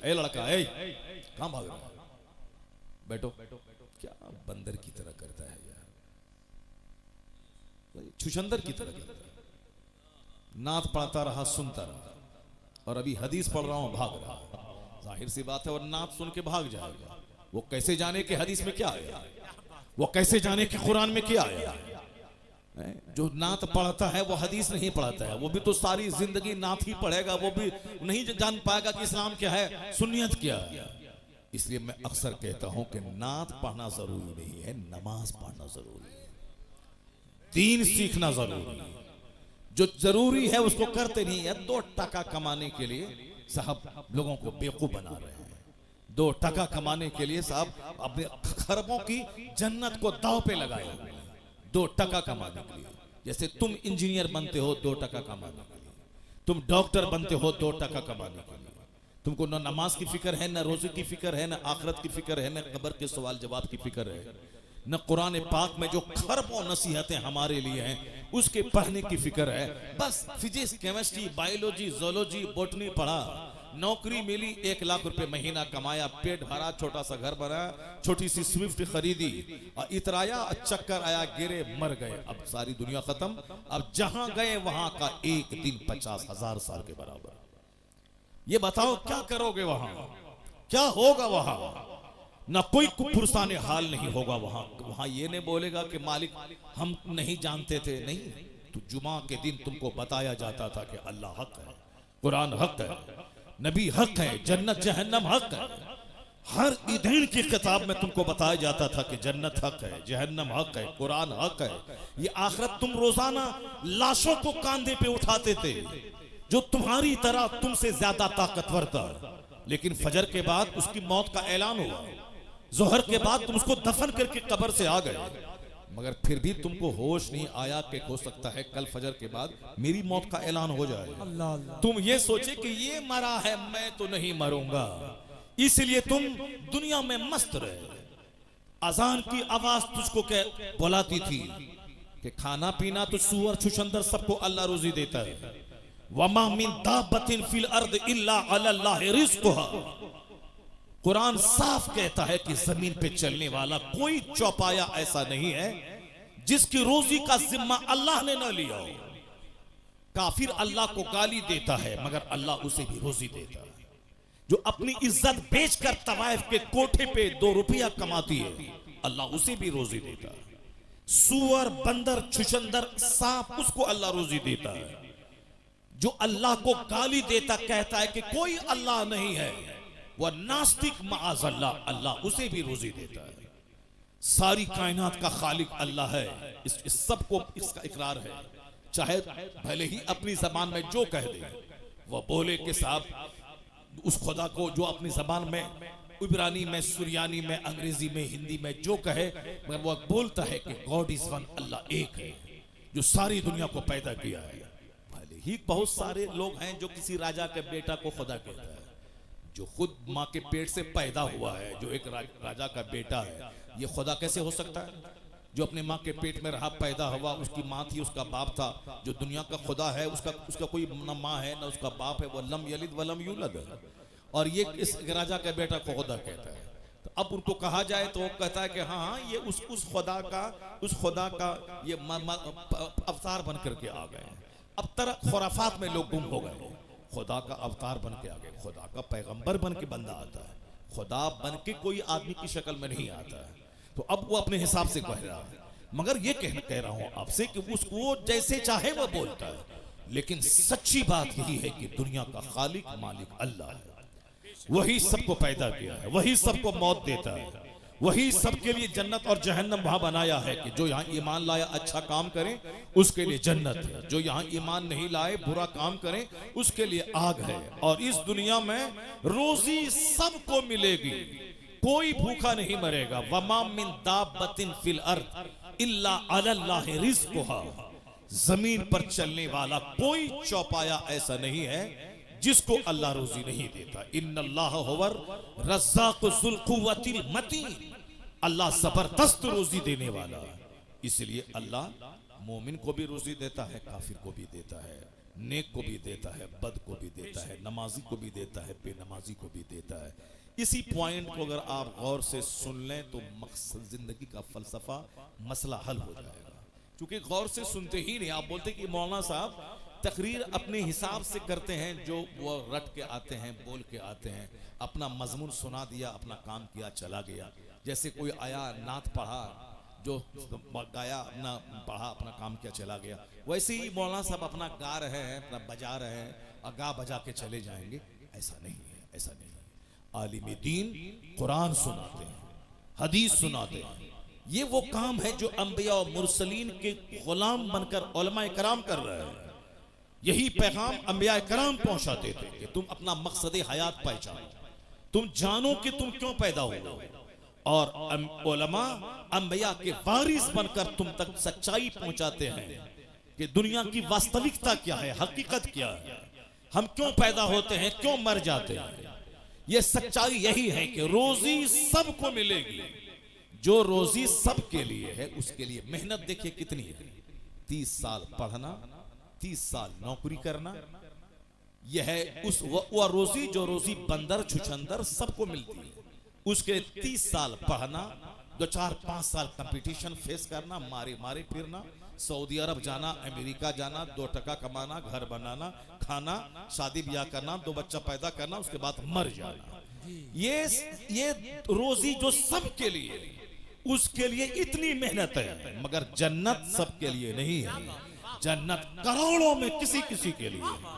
ए लड़का ए कहां भाग रहा है, बैठो। क्या बंदर की तरह करता है यार, छुछंदर की तरह करता है। नात पढ़ता रहा, सुनता रहा, और अभी हदीस पढ़ रहा हूं भाग रहा। जाहिर सी बात है, और नात सुन के भाग जाएगा। वो कैसे जाने कि हदीस में क्या आया, वो कैसे जाने कि कुरान में क्या आया। जो नात पढ़ता है वो हदीस नहीं पढ़ता है, वो भी तो सारी जिंदगी नात ही पढ़ेगा, वो भी नहीं जान पाएगा कि इस्लाम क्या है, सुन्नियत क्या है। इसलिए मैं अक्सर कहता हूं कि नात पढ़ना जरूरी नहीं है, नमाज पढ़ना जरूरी है, दीन सीखना जरूरी है। जो जरूरी है उसको करते नहीं है। 2 टका कमाने के लिए साहब लोगों को बेवकूफ बना रहे हैं। 2 टका कमाने के लिए साहब अपने खरबों की जन्नत को दांव पे लगाए। 2 टका कमाने के लिए, जैसे तुम इंजीनियर बनते हो 2 टका कमाने के लिए, तुम डॉक्टर बनते हो 2 टका कमाने के लिए। तुमको न नमाज की फिक्र है, न रोजे की फिक्र है, न आखिरत की फिक्र है, न कब्र के सवाल जवाब की फिक्र है, न कुरान पाक में जो खरबों नसीहतें हमारे लिए हैं उसके पढ़ने की फिक्र है। बस physics, chemistry, biology, zoology, botany पढ़ा, नौकरी मिली, 1 लाख रुपए महीना कमाया, पेट भरा, छोटा सा घर बना, छोटी सी स्विफ्ट खरीदी और इतराया, चक्कर आया, गिरे, मर गए। अब सारी दुनिया खत्म। अब जहां गए वहां का एक दिन 50,000 साल के बराबर। ये बताओ क्या करोगे वहां, क्या होगा वहां? ना कोई पुरसाने हाल नहीं होगा वहां। वहां ये नहीं बोलेगा कि मालिक हम नहीं जानते थे, नहीं। तो जुमा के दिन तुमको बताया जाता था कि अल्लाह हक है, कुरान हक है, नबी हक है, जन्नत जहन्नम हक है। हर ईदैन की किताब में तुमको बताया जाता था कि जन्नत हक है, जहन्नम हक है, कुरान हक है। ये आखिरत तुम रोजाना लाशों को कांधे पे उठाते थे जो तुम्हारी तरह तुमसे ज्यादा ताकतवर था, लेकिन फजर के बाद उसकी मौत का ऐलान हुआ, जोहर के बाद तुम उसको दफन करके कब्र से आ गए, मगर फिर भी तुमको होश नहीं आया कि हो सकता है कल फजर के बाद मेरी मौत का ऐलान हो जाए। तुम ये सोचे कि ये मरा है, मैं तो नहीं मरूंगा, इसलिए तुम दुनिया में मस्त रहे। अजान की आवाज तुझको बुलाती थी कि खाना पीना तो सुअर छुछंदर सबको अल्लाह रोजी देता है। वमा मिन दाब्बतिन फिल अर्द इल्ला अलल्लाहि रिज़्क़ुहा। कुरान साफ कहता है कि जमीन पे चलने वाला कोई चौपाया ऐसा नहीं है जिसकी रोजी का जिम्मा अल्लाह ने न लिया हो। काफिर अल्लाह को गाली देता है मगर अल्लाह उसे भी रोजी देता है। जो अपनी इज्जत बेचकर तवाइफ के कोठे पे 2 रुपया कमाती है, अल्लाह उसे भी रोजी देता है। सुअर, बंदर, छुछंदर, सांप, उसको अल्लाह रोजी देता है। जो अल्लाह को गाली देता, कहता है कि कोई अल्लाह नहीं है, वह नास्तिक माअज़ल्लाह, अल्लाह उसे भी रोजी देता है। सारी कायनात का खालिक अल्लाह है, इस सबको इसका इकरार है। चाहे भले ही अपनी जबान में जो कह दे, वह बोले कि साहब उस खुदा को जो अपनी जबान में, इब्रानी में, सुरियानी में, अंग्रेजी में, हिंदी में जो कहे, मगर वह बोलता है कि गॉड इज वन, अल्लाह एक है जो सारी दुनिया को पैदा किया है। भले ही बहुत सारे लोग हैं जो किसी राजा के बेटा को खुदा कहता है, जो खुद माँ के पेट से पैदा हुआ है, जो एक राजा का बेटा है, ये खुदा कैसे हो सकता है? जो अपने माँ के पेट में रहा, पैदा हुआ, उसकी माँ थी, उसका बाप था, जो दुनिया का खुदा है उसका कोई न माँ है न उसका बाप है, वो लम यलिद वलम यूलद है, और ये इस राजा के बेटा को खुदा कहता है। तो अब उनको कहा जाए तो वो कहता है कि हाँ ये उस खुदा का ये अवतार बन करके आ गए। अब तरह खुराफात में लोग गुम हो गए। खुदा का अवतार बन के आ गए, खुदा का पैगंबर बन के बंदा आता है, खुदा बन के कोई आदमी की शक्ल में नहीं आता है। तो अब वो अपने हिसाब से कह रहा है, मगर ये कह रहा हूं आपसे कि उसको जैसे चाहे वो बोलता है, लेकिन सच्ची बात यही है कि दुनिया का खालिक मालिक अल्लाह है। वही सबको पैदा किया है, वही सबको मौत देता है, वही सबके लिए जन्नत और जहन्नम वहां बनाया है कि जो यहाँ ईमान लाया अच्छा काम करें उसके लिए जन्नत है, जो यहाँ ईमान नहीं लाए बुरा काम करें उसके लिए आग है। और इस दुनिया में रोजी सबको मिलेगी, कोई भूखा नहीं मरेगा। वमा मिन दाब्बतिन फिल अर्द इल्ला अलल्लाहि रिज़्क़ुहा। जमीन पर चलने वाला कोई चौपाया ऐसा नहीं है जिसको अल्लाह रोजी नहीं देता। इन्नल्लाह हुवर रज़्ज़ाक़ु ज़ुल क़ुव्वतिल मतीन। अल्लाह जबरदस्त रोजी देने वाला, इसलिए अल्लाह मोमिन को भी रोजी देता है, काफिर को भी देता है। नेक को भी देता है, बद को भी देता है, नमाजी को भी देता है, बेनमाजी को भी देता है। इसी पॉइंट को अगर आप गौर से सुन लें तो मकसद जिंदगी का फलसफा मसला हल हो जाएगा। क्योंकि गौर से सुनते ही नहीं, आप बोलते कि मौलाना साहब तकरीर अपने हिसाब से करते हैं, जो वो रट के आते हैं, बोल के आते हैं, अपना मजमून सुना दिया, अपना काम किया, चला गया। जैसे कोई आया, नात पढ़ा, जो गाया, अपना पढ़ा, अपना काम किया, चला गया। वैसे ही मौलाना साहब अपना गा रहे हैं, अपना बजा रहे हैं और गा बजा के चले जाएंगे। ऐसा नहीं है, ऐसा नहीं है। आलिम दीन कुरान सुनाते हैं, हदीस सुनाते हैं। ये वो काम है जो अंबिया और मुरसलीन के गुलाम बनकर उलमाए कराम कर रहे हैं। यही पैगाम अंबिया कराम पहुंचाते थे कि तुम अपना मकसद हयात पहचानो, तुम जानो कि तुम क्यों पैदा हो, और उलमा अंबिया के वारिस बनकर तुम तक सच्चाई पहुंचाते हैं कि दुनिया की वास्तविकता क्या है, हकीकत क्या है, हम क्यों पैदा होते हैं, क्यों मर जाते हैं। यह सच्चाई यही है कि रोजी सबको मिलेगी। जो रोजी सबके लिए है उसके लिए मेहनत देखिए कितनी है। 30 साल पढ़ना, 30 साल नौकरी करना, यह है उस वो रोजी जो रोजी बंदर छुछंदर सबको मिलती है। उसके 30 साल पढ़ना, 2-4-5 साल कंपटीशन फेस करना, मारे मारे फिरना, सऊदी अरब जाना, अमेरिका जाना, 2 टका कमाना, घर बनाना, खाना, शादी ब्याह करना, 2 बच्चा पैदा करना, उसके बाद मर जाना। ये रोजी जो सबके लिए, उसके लिए इतनी मेहनत है। मगर जन्नत सबके लिए नहीं है। जन्नत करोड़ों में किसी किसी के लिए है।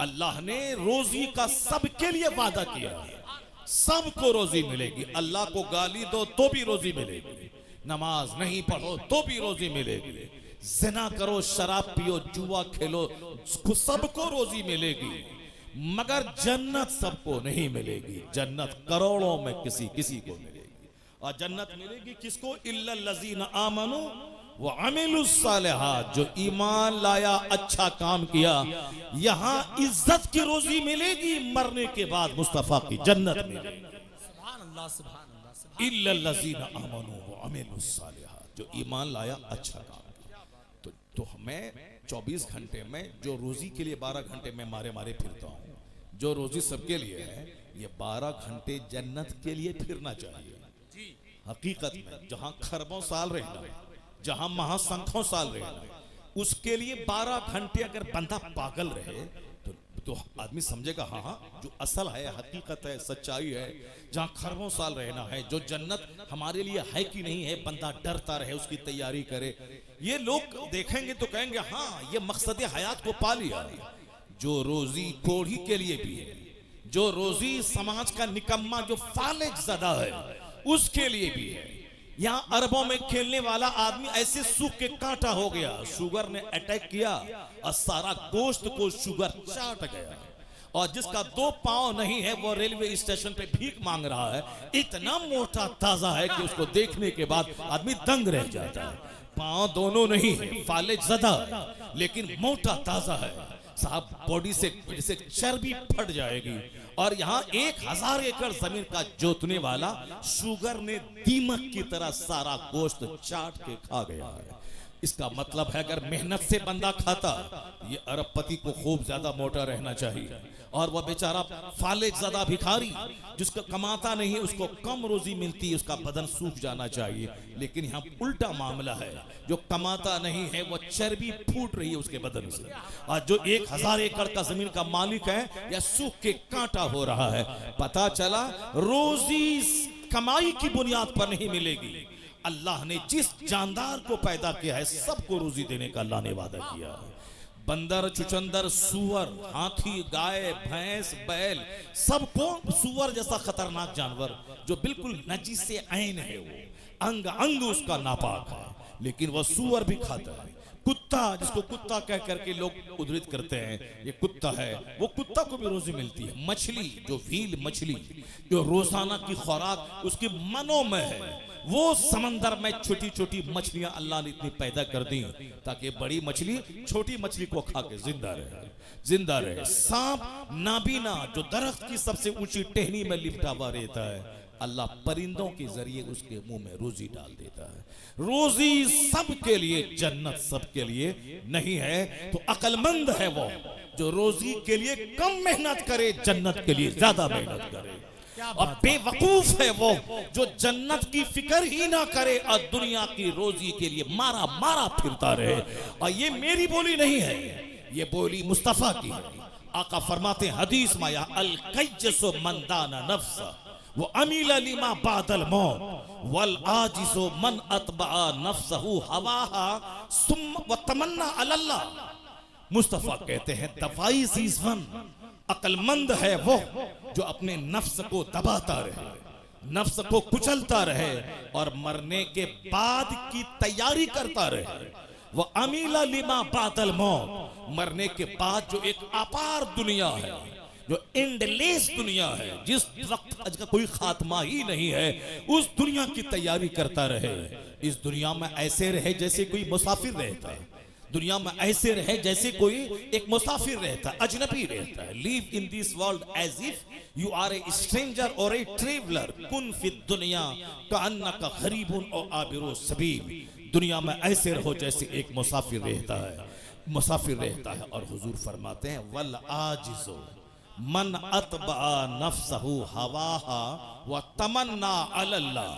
अल्लाह ने रोजी का सबके लिए वादा किया है, सबको रोजी मिलेगी। अल्लाह को गाली दो तो भी रोजी मिलेगी, नमाज नहीं पढ़ो तो भी रोजी मिलेगी, ज़िना करो, शराब पियो, जुआ खेलो, सबको रोजी मिलेगी। मगर जन्नत सबको नहीं मिलेगी। जन्नत करोड़ों में किसी किसी को मिलेगी। और जन्नत मिलेगी किसको? इल्लल लज़ीना आमनू व अमिलुस सालिहात, जो ईमान लाया, अच्छा काम किया। यहां इज्जत की रोजी मिलेगी, मरने के बाद मुस्तफा की जन्नत मिलेगी। सुभान अल्लाह, सुभान अल्लाह। इल्लल लज़ीना आमनू व अमिलुस सालिहात, जो ईमान लाया, अच्छा काम किया। तो हमें 24 घंटे में जो रोजी के लिए 12 घंटे में मारे मारे फिरता हूँ, जो रोजी सबके लिए है, ये 12 घंटे जन्नत के लिए फिरना चाहिए। हकीकत में जहां खरबों साल रहना, जहां महासंखों साल रहना, उसके लिए 12 घंटे अगर बंदा पागल रहे तो आदमी समझेगा हाँ, जो असल है, हकीकत है, सच्चाई है। जहां खरबों साल रहना है, जो जन्नत हमारे लिए है कि नहीं है, बंदा डरता रहे, उसकी तैयारी करे। ये लोग देखेंगे तो कहेंगे हाँ, ये मकसद हयात को पा लिया। जो रोजी कोढ़ी के लिए भी है, जो रोजी समाज का निकम्मा, जो फालिज ज़दा है, उसके लिए भी है। यहाँ अरबों में खेलने वाला आदमी ऐसे सूख के कांटा हो गया, शुगर ने अटैक किया और सारा गोश्त को शुगर चाट गया। और जिसका 2 पांव नहीं है वो रेलवे स्टेशन पे भीख मांग रहा है। इतना मोटा ताजा है कि उसको देखने के बाद आदमी दंग रह जाता है। पांव दोनों नहीं है, फालिज ज़दा, लेकिन मोटा ताजा है साहब। बॉडी से जैसे चर्बी फट जाएगी। और यहाँ 1000 एकड़ जमीन का जोतने वाला शुगर ने दीमक की तरह सारा गोश्त चाट के खा गया है। इसका मतलब है अगर मेहनत से बंदा खाता, ये अरबपति को खूब ज्यादा मोटा रहना चाहिए। और वह बेचारा फालिज ज़दा भिखारी जिसको कमाता नहीं है, उसको कम रोजी मिलती है, उसका बदन सूख जाना चाहिए। लेकिन यहाँ उल्टा मामला है, जो कमाता नहीं है वो चर्बी फूट रही है उसके बदन से। और जो 1000 एकड़ का जमीन का मालिक है, या सूख के कांटा हो रहा है। पता चला रोजी कमाई की बुनियाद पर नहीं मिलेगी। अल्लाह ने जिस जानदार को पैदा किया है, सबको रोजी देने का अल्लाह ने वादा किया है। बंदर, चुचंदर, सुअर, हाथी, गाय, भैंस, बैल, सबको, सुअर जैसा खतरनाक जानवर जो बिल्कुल नजीस से ऐन है, वो अंग अंग उसका नापाक है, लेकिन वह सुअर भी खाता है। कुत्ता, जिसको कुत्ता कह करके लोग उद्धृत करते हैं, ये कुत्ता है, वो कुत्ता को भी रोजी मिलती है। मछली, जो व्हील मछली, जो रोजाना की खुराक उसकी मनों में है, वो समंदर में छोटी छोटी मछलियां अल्लाह ने इतनी पैदा कर दी ताकि बड़ी मछली छोटी मछली को खा के जिंदा रहे। सांप नाबीना, जो दरख्त की सबसे ऊंची टहनी में लिपटा हुआ रहता है, अल्लाह परिंदों के जरिए उसके मुंह में रोजी डाल देता है। रोजी सबके लिए, जन्नत सबके लिए नहीं है। तो अक्लमंद है वो जो रोजी के लिए कम मेहनत करे, जन्नत के लिए ज्यादा मेहनत करे। और बेवकूफ है वो जो जन्नत की फिक्र ही ना करे और दुनिया की रोजी के लिए मारा मारा फिरता रहे। और ये मेरी बोली नहीं है, ये बोली मुस्तफा की है। आका फरमाते हैं हदीस में, या अल कैजसु मन दाना नफ्स वो अमील लिमा बादल मौत वल आजिजो मन अतबा नफ्सहु हवाहा सुम्मा व तमन्ना अल्लाह। मुस्तफा कहते हैं दवाई सीजवन, अक्लमंद है वो जो अपने नफ्स को दबाता रहे, नफ्स को कुचलता रहे और मरने के बाद की तैयारी करता रहे। वो अमीला लिमा बादल मौत, मरने के बाद जो एक अपार दुनिया है, जो एंडलेस दुनिया है, जिस वक्त आज का कोई खात्मा ही नहीं है, उस दुनिया की तैयारी करता रहे। इस दुनिया में ऐसे रहे जैसे कोई मुसाफिर रहता है, दुनिया में ऐसे रहे जैसे कोई एक मुसाफिर रहता है, अजनबी रहता है। Live in this world as if you are a stranger or a traveller, कुन फिद दुनिया कअन्नका गरीबुन और आबिरु सबील। दुनिया में ऐसे रहो जैसे एक मुसाफिर रहता है, मुसाफिर रहता है। और हुजूर फरमाते हैं वल आजिजो मन अतबा नफ्सहु हवाहा व तमन्ना अल्लाह।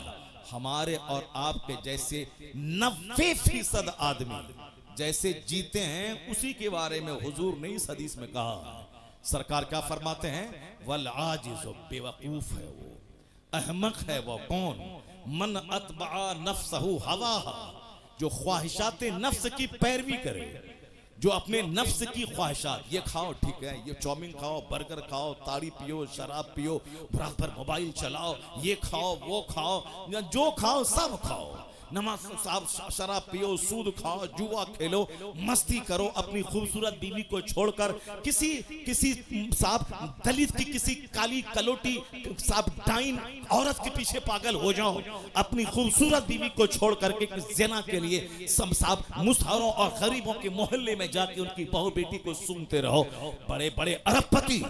हमारे और आपके जैसे 90% आदमी जैसे जीते हैं, उसी के बारे में हुजूर ने इस हदीस में कहा। सरकार क्या फरमाते हैं, वल आजिज़ो, बेवकूफ है वो, अहमक है वो कौन, मन अतबा नफ्सहु हवाहा, जो ख्वाहिशात नफ्स की पैरवी करे, जो अपने नफ्स की ख्वाहिशात, ये खाओ ठीक है, ये चाउमीन खाओ, बर्गर खाओ, ताड़ी पियो, शराब पियो, रात भर मोबाइल चलाओ, ये खाओ वो खाओ, जो खाओ सब खाओ, नमाज साहब शराब पियो, सूद खाओ, जुआ खेलो, मस्ती करो, अपनी खूबसूरत बीवी को छोड़कर किसी साहब दलित की किसी काली कलोटी साहब डाइन औरत के पीछे पागल हो जाओ, अपनी खूबसूरत बीवी को छोड़ करके ज़िना के लिए सब साहब मुसहरों और गरीबों के मोहल्ले में जाके उनकी बहू बेटी को सुनते रहो। बड़े बड़े अरबपति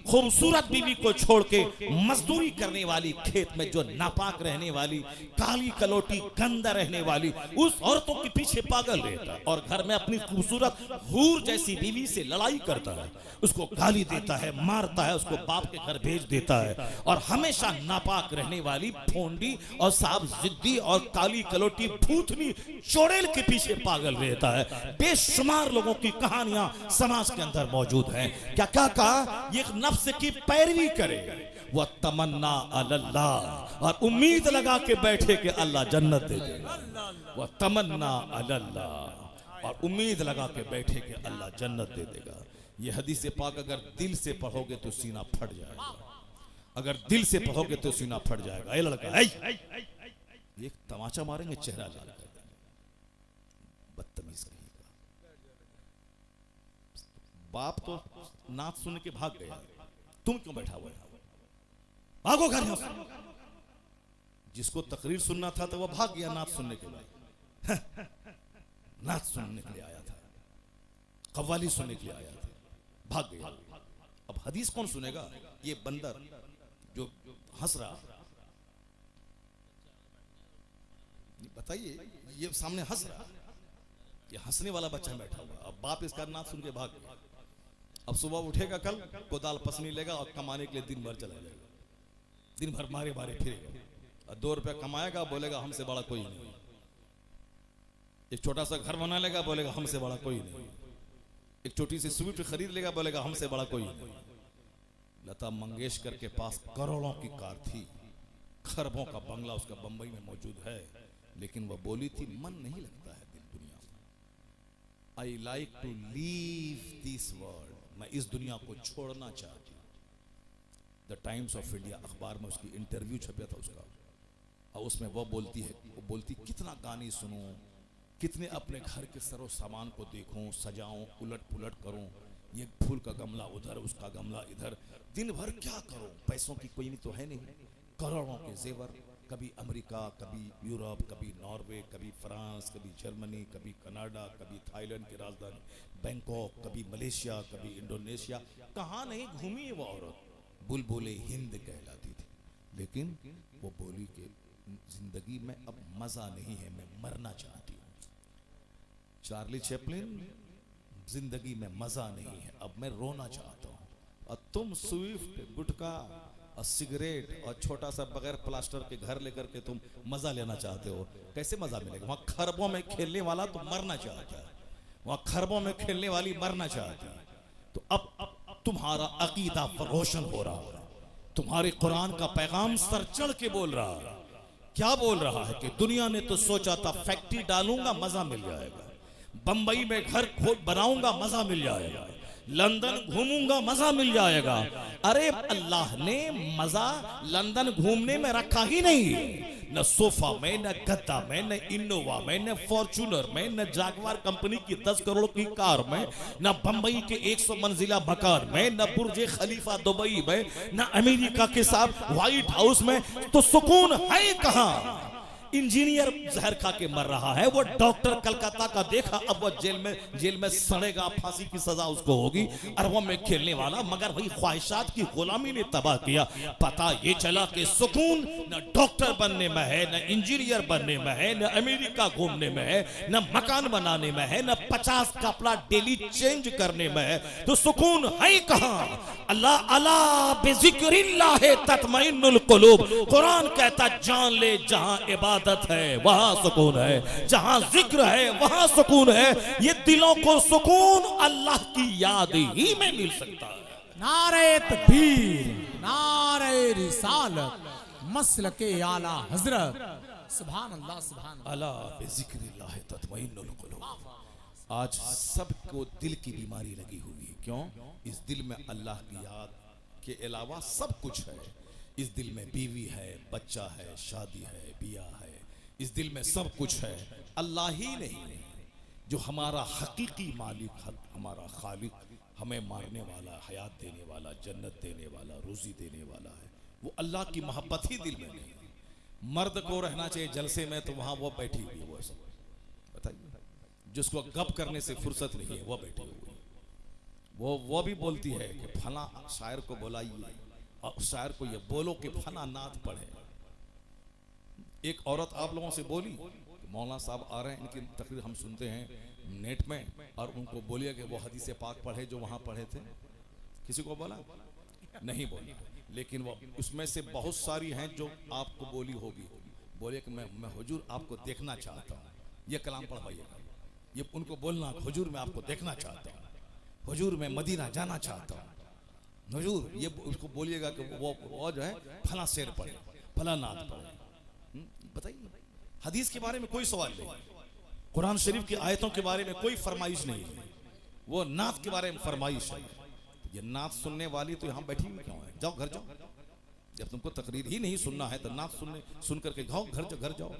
खूबसूरत बीवी को छोड़ के मजदूरी करने वाली, खेत में जो नापाक रहने वाली, काली कलोटी गंदा रहने वाली, उस औरतों के पीछे पागल रहता है और घर में अपनी खूबसूरत हूर जैसी बीवी से लड़ाई करता है, उसको गाली देता है, मारता है, उसको बाप के घर भेज देता है। और हमेशा नापाक रहने वाली फोंडी और साहब जिद्दी और काली कलोटी भूतनी चोड़ेल के पीछे पागल रहता है। बेशुमार लोगों की कहानियां समाज के अंदर मौजूद हैं। क्या क्या कहा, ये नफ्स की पैरवी करे, वह तमन्ना अल्लाह, और उम्मीद लगा के बैठे कि अल्लाह जन्नत दे देगा। वह तमन्ना अल्लाह, और उम्मीद लगा के बैठे कि अल्लाह जन्नत दे देगा। यह हदीस पाक अगर दिल से पढ़ोगे तो सीना फट जाएगा, अगर दिल से पढ़ोगे तो सीना फट जाएगा। ये लड़का एक तमाचा मारेंगे, चेहरा लाल कर देंगे, बदतमीज कहेगा। बाप तो नाच सुन के भाग गया, तुम क्यों बैठा हुआ है, भागो घर में। जिसको तकरीर सुनना था तो वह भाग गया नाच सुनने के लिए, नाच सुनने के लिए आया था, कव्वाली सुनने के लिए आया था, भाग गया। अब हदीस कौन सुनेगा, ये बंदर जो हंस रहा, बताइए, ये सामने हंस रहा, ये हंसने वाला बच्चा बैठा हुआ। अब बाप इसका नाच सुन के भाग गया। अब सुबह उठेगा, कल कोदाल पसनी लेगा और कमाने के लिए दिन भर चला जाएगा, दिन भर मारे मारे फिरेगा, और 2 रुपया कमाएगा, बोलेगा हमसे बड़ा कोई नहीं। एक छोटा सा घर बना लेगा, बोलेगा हमसे बड़ा कोई नहीं। एक छोटी सी स्वीट खरीद लेगा, बोलेगा हमसे बड़ा कोई नहीं। लता मंगेशकर के पास करोड़ों की कार थी, खरबों का बंगला उसका बंबई में मौजूद है, लेकिन वह बोली थी मन नहीं लगता है दिल दुनिया में। I like to leave this world, मैं इस दुनिया को छोड़ना चाहती हूँ। द टाइम्स ऑफ इंडिया अखबार में उसकी इंटरव्यू छपा था उसका, और उसमें वह बोलती है, वो बोलती कितना गाने सुनूं, कितने अपने घर के सरो सामान को देखूं, सजाऊं, उलट पुलट करूं, ये फूल का गमला उधर, उसका गमला इधर, दिन भर क्या करूं, पैसों की कोई नहीं तो है नहीं, करोड़ों के जेवर, कभी अमेरिका, कभी यूरोप, कभी नॉर्वे, कभी फ्रांस, कभी जर्मनी, कभी कनाडा, कभी थाईलैंड की राजधानी बैंकॉक, कभी मलेशिया, कभी इंडोनेशिया, कहाँ नहीं घूमी वो औरत। बुलबुले हिंद कहलाती थी, लेकिन वो बोली कि जिंदगी में अब मजा नहीं है, मैं मरना चाहती हूँ। चार्ली चैपलिन, जिंदगी में मजा नहीं है, अब मैं रोना चाहता हूँ। और तुम स्विफ्ट, गुटखा और सिगरेट और छोटा सा बगैर प्लास्टर के घर लेकर के तुम मजा लेना चाहते हो। कैसे मजा मिलेगा? वहां खरबों में खेलने वाला तो मरना चाहता है, वहां खरबों में खेलने वाली मरना चाहती है। तो अब तुम्हारा अकीदा रोशन हो रहा है, तुम्हारे कुरान का पैगाम सर चढ़ के बोल रहा है। क्या बोल रहा है कि दुनिया ने तो सोचा था फैक्ट्री डालूंगा मजा मिल जाएगा, बंबई में घर बनाऊंगा मजा मिल जाएगा, लंदन घूमूंगा मजा मिल जाएगा। अरे अल्लाह ने मजा लंदन घूमने में रखा ही नहीं, न सोफा में, न गद्दा में, न इनोवा में, न फॉर्च्यूनर में, न जागवार कंपनी की 10 करोड़ की कार में, न बंबई के 100 मंजिला मकान में, न बुर्ज खलीफा दुबई में, न अमेरिका के साथ व्हाइट हाउस में। तो सुकून है कहां? इंजीनियर जहर खा के मर रहा है, वो डॉक्टर कलकत्ता का देखा, अब वो जेल में सड़ेगा, फांसी की सजा उसको होगी। अरबों में खेलने वाला, मगर वही ख्वाहिशात की गुलामी ने तबाह किया। पता ये चला कि सुकून न डॉक्टर बनने में है, न इंजीनियर बनने में है, न अमेरिका घूमने में है, न मकान बनाने में है, न 50 कपड़ा डेली चेंज करने में है। तो सुकून है कहां? अल्लाह अला बिज़िक्रिल्लाह तत्मइन्नुल कुलूब। कुरान कहता जान ले जहां इबादत है वहां सुकून है, जहां जिक्र है वहां सुकून है। ये दिलों को सुकून अल्लाह की याद ही में मिल सकता है। नारे तकबीर, नारे रिसालत, मसलके आला हजरत, सुभान अल्लाह, सुभान अल्लाह। अला बिज़िक्रिल्लाह तत्मइन्नुल कुलूब। आज सबको दिल की बीमारी लगी हुई है। क्यों? इस दिल में अल्लाह की याद के अलावा सब कुछ है। इस दिल में बीवी है, बच्चा है, शादी है, बियाह है, इस दिल में सब कुछ है। अल्लाह ही नहीं जो हमारा हकीकी मालिक, हमारा खालिक, हमें मारने वाला, हयात देने वाला, जन्नत देने वाला, रोजी देने वाला है, वो अल्लाह की मोहब्बत ही दिल में नहीं है। मर्द को रहना चाहिए जलसे में, तो वहां वो बैठी हुई, वो सब बताइए, जिसको गप करने से फुर्सत नहीं है वो बैठी हुई। वो भी बोलती है कि फला शायर को बुलाइए और शायर को ये बोलो कि फला नात पढ़े। एक औरत आप लोगों से बोली, मौलाना साहब आ रहे हैं, इनकी तकरीर हम सुनते हैं नेट में, और उनको बोलिए कि वो हदीस पाक पढ़े जो वहां पढ़े थे। किसी को बोला? नहीं बोला, लेकिन वो उसमें से बहुत सारी हैं जो आपको बोली होगी। बोले कि मैं हुजूर आपको देखना चाहता हूँ, ये कलाम पढ़वाइएगा। ये उनको बोलना, हुजूर मैं आपको देखना चाहता हूँ, हुजूर मैं मदीना जाना चाहता हूँ, हुजूर ये उसको बोलिएगा कि वो जो है फला शेर पढ़े, फला नात पढ़े। बताइए, हदीस के बारे में कोई सवाल नहीं, कुरान शरीफ की आयतों के बारे में कोई फरमाइश नहीं है, वो नात के बारे में फरमाइश है। ये नात सुनने वाली तो यहाँ बैठी हुई क्यों है? जाओ घर जाओ, जब तुमको तकरीर ही नहीं सुनना है तो नात सुन करके जाओ घर जाओ।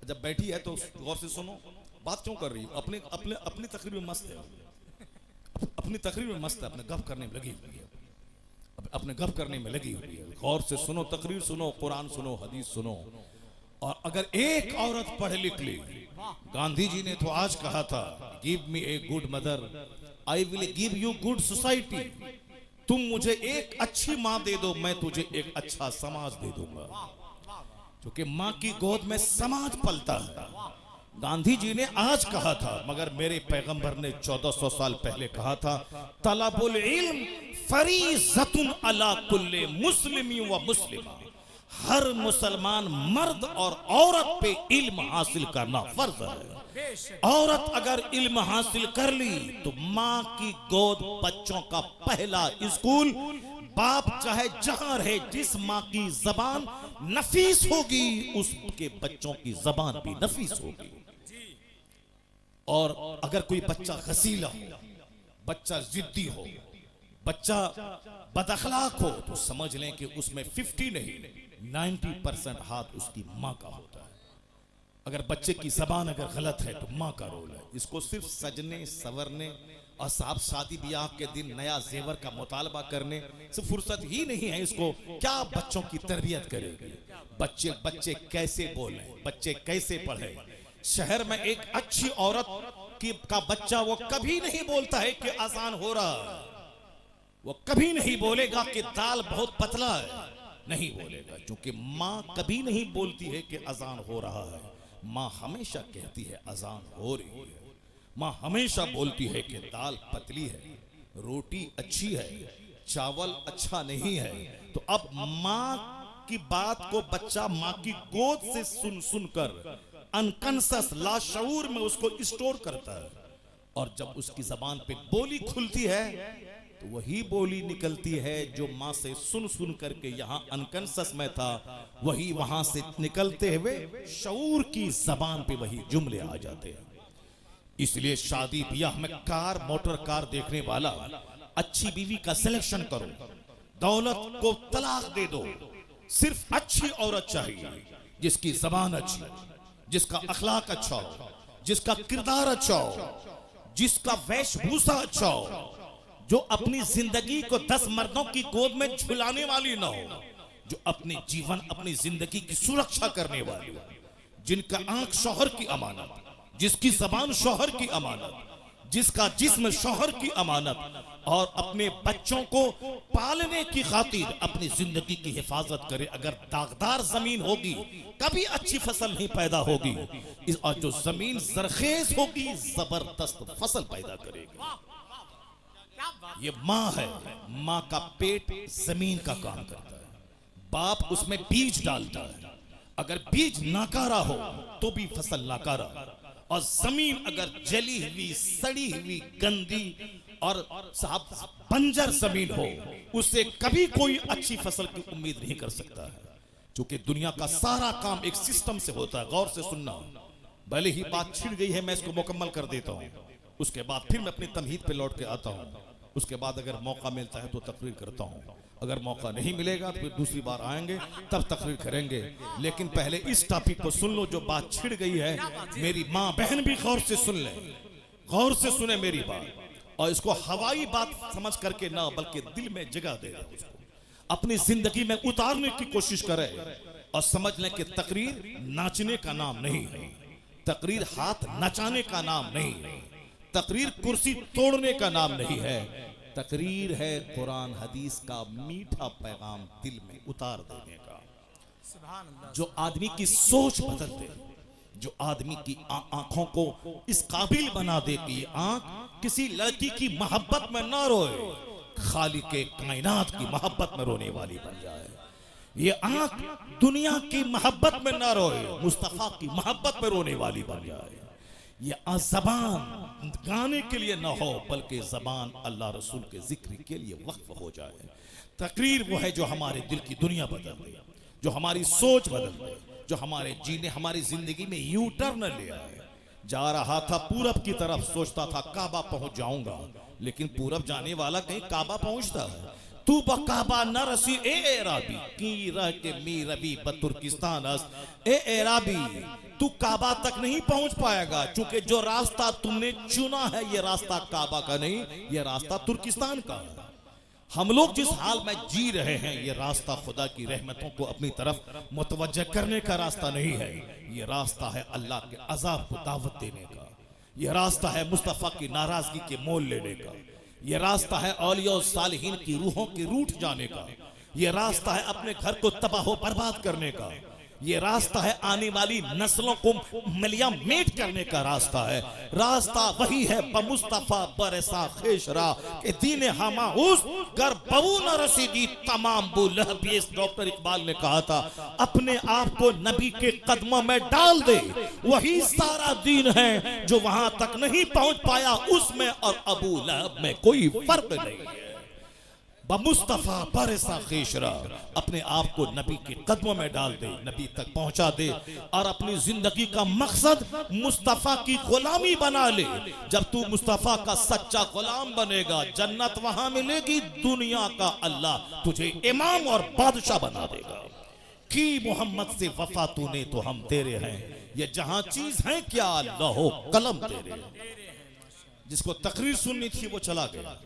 जब बैठी है तो गौर से सुनो, बात क्यों कर रही हो? अपनी तकरीर में मस्त है, अपनी तकरीर में मस्त है, अपने गप करने में लगी हुई है, अपने गप करने में लगी हुई है। गौर से सुनो, तकरीर सुनो, कुरान सुनो, हदीस सुनो। और अगर एक औरत पढ़ लिख ली, गांधी जी ने तो आज कहा था, give me a good mother I will give you good society. तुम मुझे एक अच्छी माँ दे दो, मैं तुझे एक अच्छा समाज दे दूंगा। क्योंकि माँ की गोद में समाज पलता है। गांधी जी ने आज कहा था, मगर मेरे पैगंबर ने 1400 साल पहले कहा था, तलबुल इल्म फरीज़तुन अला कुल्ले मुस्लिमी व मुस्लिमा। हर मुसलमान मर्द और औरत पे इल्म हासिल करना फर्ज है। औरत अगर इल्म हासिल कर ली तो माँ की गोद बच्चों का पहला स्कूल। बाप चाहे जहां रहे, जिस माँ की जबान नफीस होगी उसके बच्चों की जबान भी नफीस होगी। और अगर कोई बच्चा गसीला हो, बच्चा जिद्दी हो, बच्चा बदअखलाक हो, तो समझ लें कि उसमें 50 नहीं 90% हाथ उसकी माँ का होता है। अगर बच्चे की जबान अगर गलत है तो माँ का रोल है। इसको सिर्फ सजने संवरने और साहब शादी ब्याह के दिन नया जेवर का मुतालबा करने से फुर्सत ही नहीं है। इसको क्या बच्चों की तरबियत करेगी? बच्चे कैसे बोले, बच्चे कैसे पढ़े? शहर में एक अच्छी औरत का बच्चा वो कभी नहीं बोलता है कि आसान हो रहा है, वो कभी नहीं बोलेगा कि दाल बहुत पतला है, नहीं बोलेगा, क्योंकि माँ कभी नहीं बोलती है कि अजान हो रहा है। माँ हमेशा कहती है अजान हो रही है। माँ हमेशा बोलती है कि दाल पतली है, रोटी अच्छी है, चावल अच्छा नहीं है। तो अब माँ की बात को बच्चा माँ की गोद से सुन सुनकर अनकॉन्शियस लाशऊर में उसको स्टोर करता है, और जब उसकी जबान पे बोली खुलती है तो वही बोली निकलती है जो माँ से सुन सुन करके यहाँ अनकॉन्शियस में था, वही वहां से निकलते हुए शऊर की जबान पे वही जुमले आ जाते हैं। इसलिए शादी ब्याह में कार मोटर कार देखने वाला अच्छी बीवी का सिलेक्शन करो, दौलत को तलाक दे दो, सिर्फ अच्छी औरत चाहिए जिसकी जबान अच्छी हो, जिसका अखलाक अच्छा हो, जिसका किरदार अच्छा हो, जिसका वेशभूषा अच्छा हो, जो अपनी जिंदगी को 10 मर्दों की गोद में झुलाने वाली ना हो, जो अपने जीवन अपनी जिंदगी की सुरक्षा करने वाली हो, जिनका आंख शौहर की अमानत, जिसकी जबान शौहर की अमानत, जिसका जिस्म शौहर की अमानत, और अपने बच्चों को पालने की खातिर अपनी जिंदगी की हिफाजत करे। अगर दागदार जमीन होगी कभी अच्छी फसल नहीं पैदा होगी, और जो जमीन जरखेज होगी जबरदस्त फसल पैदा करेगी। ये माँ है, माँ का पेट जमीन का काम करता है, बाप उसमें बीज डालता है। अगर बीज नाकारा हो तो भी फसल नाकारा, और जमीन अगर जली हुई सड़ी हुई गंदी और साहब बंजर जमीन हो, उससे कभी कोई अच्छी फसल की उम्मीद नहीं कर सकता है। क्योंकि दुनिया का सारा काम एक सिस्टम से होता है। गौर से सुनना, भले ही बात छिड़ गई है मैं इसको मुकम्मल कर देता हूँ, उसके बाद फिर मैं अपनी तमहीद पे लौट के आता हूँ। उसके बाद अगर मौका मिलता है तो तकरीर करता हूँ, अगर मौका नहीं मिलेगा तो फिर दूसरी बार आएंगे तब तकरीर करेंगे। लेकिन पहले इस टॉपिक को सुन लो जो बात छिड़ गई है। मेरी माँ बहन भी गौर से सुन ले, गौर से सुने मेरी बात, और इसको हवाई बात समझ करके ना बल्कि दिल में जगह दे, उसको अपनी जिंदगी में उतारने की कोशिश करे, और समझ लें कि तकरीर नाचने का नाम नहीं है, तकरीर हाथ नचाने का नाम नहीं है, तकरीर कुर्सी तोड़ने का नाम नहीं है। तकरीर है कुरान हदीस का मीठा पैगाम दिल में उतार देने का, जो आदमी की सोच बदल दे, जो आदमी की आंखों को इस काबिल बना दे कि ये आंख किसी लड़की की मोहब्बत में ना रोए, खालिक के कायनात की मोहब्बत में रोने वाली बन जाए। ये आंख दुनिया की मोहब्बत में ना रोए, मुस्तफा की मोहब्बत में रोने वाली बन जाए। ये जबान गाने के लिए ना हो बल्कि जबान अल्लाह रसूल के जिक्र के लिए वक्फ हो जाए। तकरीर वो है जो हमारे दिल की दुनिया बदल दे, जो हमारी सोच बदल दे, जो हमारे जीने हमारी जिंदगी में यू टर्न ले आए। जा रहा था पूरब की तरफ, सोचता था काबा पहुंच जाऊंगा, लेकिन पूरब जाने वाला कहीं काबा पहुंचता है। तू बकाबा न रसी ए एराबी की रह के मी रबी बतुर्किस्तान अस ए एराबी, तू काबा तक नहीं पहुंच पाएगा, क्योंकि जो रास्ता तुमने चुना है ये रास्ता काबा का नहीं, ये रास्ता तुर्किस्तान का है। हम लोग जिस हाल में जी रहे हैं ये रास्ता खुदा की रहमतों को अपनी तरफ मुतवज्जह करने का रास्ता नहीं है, ये रास्ता है अल्लाह के अजाब को दावत देने का, ये रास्ता है मुस्तफा की नाराजगी के मोल लेने का, ये रास्ता है औलिया और सालिहीन की रूहों के रूठ जाने का, ये रास्ता है अपने घर को तबाह बर्बाद करने का, ये रास्ता है आने वाली नस्लों को मिलिया मेट करने का रास्ता है। रास्ता वही है बमुस्तफा बरसा खेशरा के दीन हमा उस कर बबू न रसीदी तमाम बुलह। डॉक्टर इकबाल ने कहा था अपने आप को नबी के कदमों में डाल दे, वही सारा दीन है, जो वहां तक नहीं पहुंच पाया उसमें और अबू लहब में कोई फर्क नहीं है। मुस्तफा बरसा खेशरा, अपने आप को नबी के कदमों में डाल दे, नबी तक पहुंचा दे, और अपनी जिंदगी का मकसद मुस्तफा की गुलामी बना ले। जब तू मुस्तफा का सच्चा गुलाम बनेगा जन्नत वहां मिलेगी, दुनिया का अल्लाह तुझे इमाम और बादशाह बना देगा। की मोहम्मद से वफा तूने तो हम तेरे हैं, ये जहां चीज है क्या लहो कलम तेरे। जिसको तकरीर सुननी थी वो चला गया,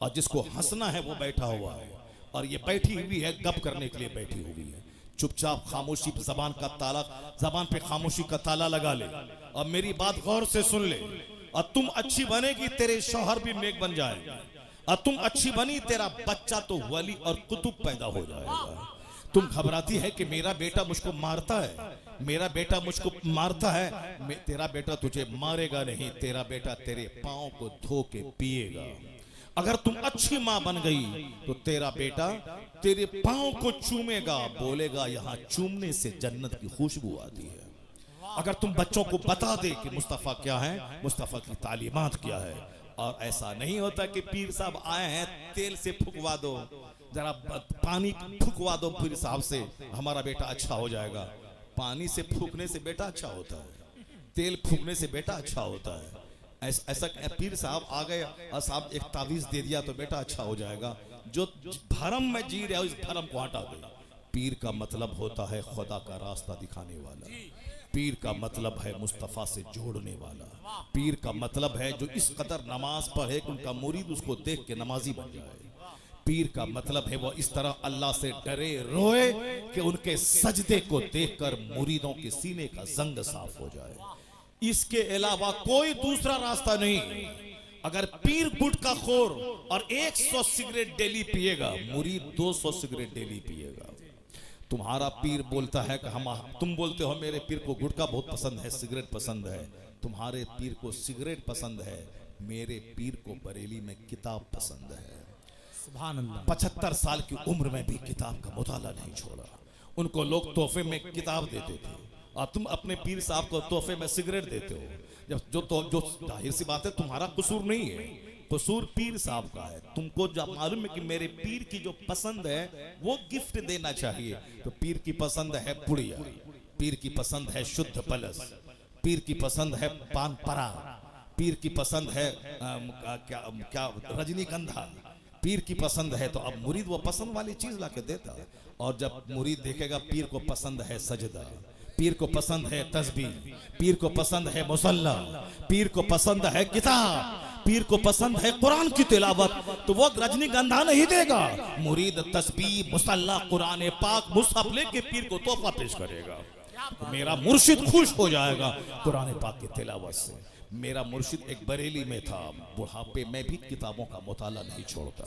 और जिसको हंसना है वो बैठा हुआ है, और ये बैठी हुई है गप करने के लिए बैठी हुई है। चुपचाप खामोशी जबान का ताला, जबान पे खामोशी का ताला लगा ले, और मेरी बात गौर से सुन ले। और तुम अच्छी बनेगी तेरे शौहर भी नेक बन जाएंगे, और तुम अच्छी बनी तेरा बच्चा तो वली और कुतुब पैदा हो जाएगा। तुम घबराती है कि मेरा बेटा मुझको मारता है, मेरा बेटा मुझको मारता है। तेरा बेटा तुझे मारेगा नहीं, तेरा बेटा तेरे पांव को धो के पिएगा। अगर तुम अच्छी मां बन गई तो तेरा बेटा तेरे पांव को चूमेगा, बोलेगा यहां चूमने से जन्नत की खुशबू आती है। अगर तुम बच्चों को बता दे कि मुस्तफा क्या है, मुस्तफा की तालीमात क्या है, और ऐसा नहीं होता कि पीर साहब आए हैं तेल से फुकवा दो, जरा पानी फुकवा दो पीर साहब से, हमारा बेटा अच्छा हो जाएगा। पानी से फूकने से बेटा अच्छा होता है, तेल फूकने से बेटा अच्छा होता है। ऐसा पीर साहब आ गए और साहब एक तावीज दे दिया तो बेटा अच्छा हो जाएगा। जो भरम में जी रहे हो इस भरम को हटा दो। पीर का मतलब होता है खुदा का रास्ता दिखाने वाला, पीर का मतलब है मुस्तफा से जोड़ने वाला, पीर का मतलब है जो इस कदर नमाज पढ़े कि उनका मुरीद उसको देख के नमाजी बन जाए। पीर का मतलब है वो इस तरह अल्लाह से डरे रोए कि उनके सजदे को देखकर मुरीदों के सीने का जंग साफ हो जाए। इसके अलावा कोई दूसरा रास्ता नहीं। अगर पीर गुटखा खोर और 100 सिगरेट डेली पिएगा, मुरीद 200 सिगरेट डेली पिएगा। तुम्हारा पीर बोलता है कि तुम बोलते हो मेरे पीर को गुटखा बहुत पसंद है, सिगरेट पसंद है। तुम्हारे पीर को सिगरेट पसंद है, मेरे पीर को बरेली में किताब पसंद है। 75 साल की उम्र में भी किताब का मुताला नहीं छोड़ा। उनको लोग तोहफे में किताब देते थे और तुम अपने पीर साहब को तोहफे में सिगरेट देते हो। जो जाहिर सी बात है तुम्हारा कसूर नहीं है, कसूर पीर साहब का है। तुमको जब मालूम है कि मेरे पीर की जो पसंद है वो गिफ्ट देना चाहिए, तो पीर की पसंद है पुड़िया, पीर की पसंद है शुद्ध पलस, पीर की पसंद है पान परा, पीर की पसंद है क्या रजनीगंधा, पीर की पसंद है। तो अब मुरीद वो पसंद वाली चीज लाके देता। और जब मुरीद देखेगा पीर को पसंद है सजदा, पीर को पसंद है तस्बीह, पीर को पसंद है मुसल्ला, पीर को पसंद है किताब, पीर को पसंद है कुरान की तिलावत, तो वो रजनीगंधा नहीं देगा। मुरीद तस्बीह मुसल्ला कुरान पाक मुसहफ लेके पीर को तोहफा पेश करेगा। तो मेरा मुर्शिद खुश हो जाएगा कुरान पाक की तिलावत से। मेरा मुर्शिद एक बरेली में था, बुढ़ापे में भी किताबों का मुताला नहीं छोड़ता।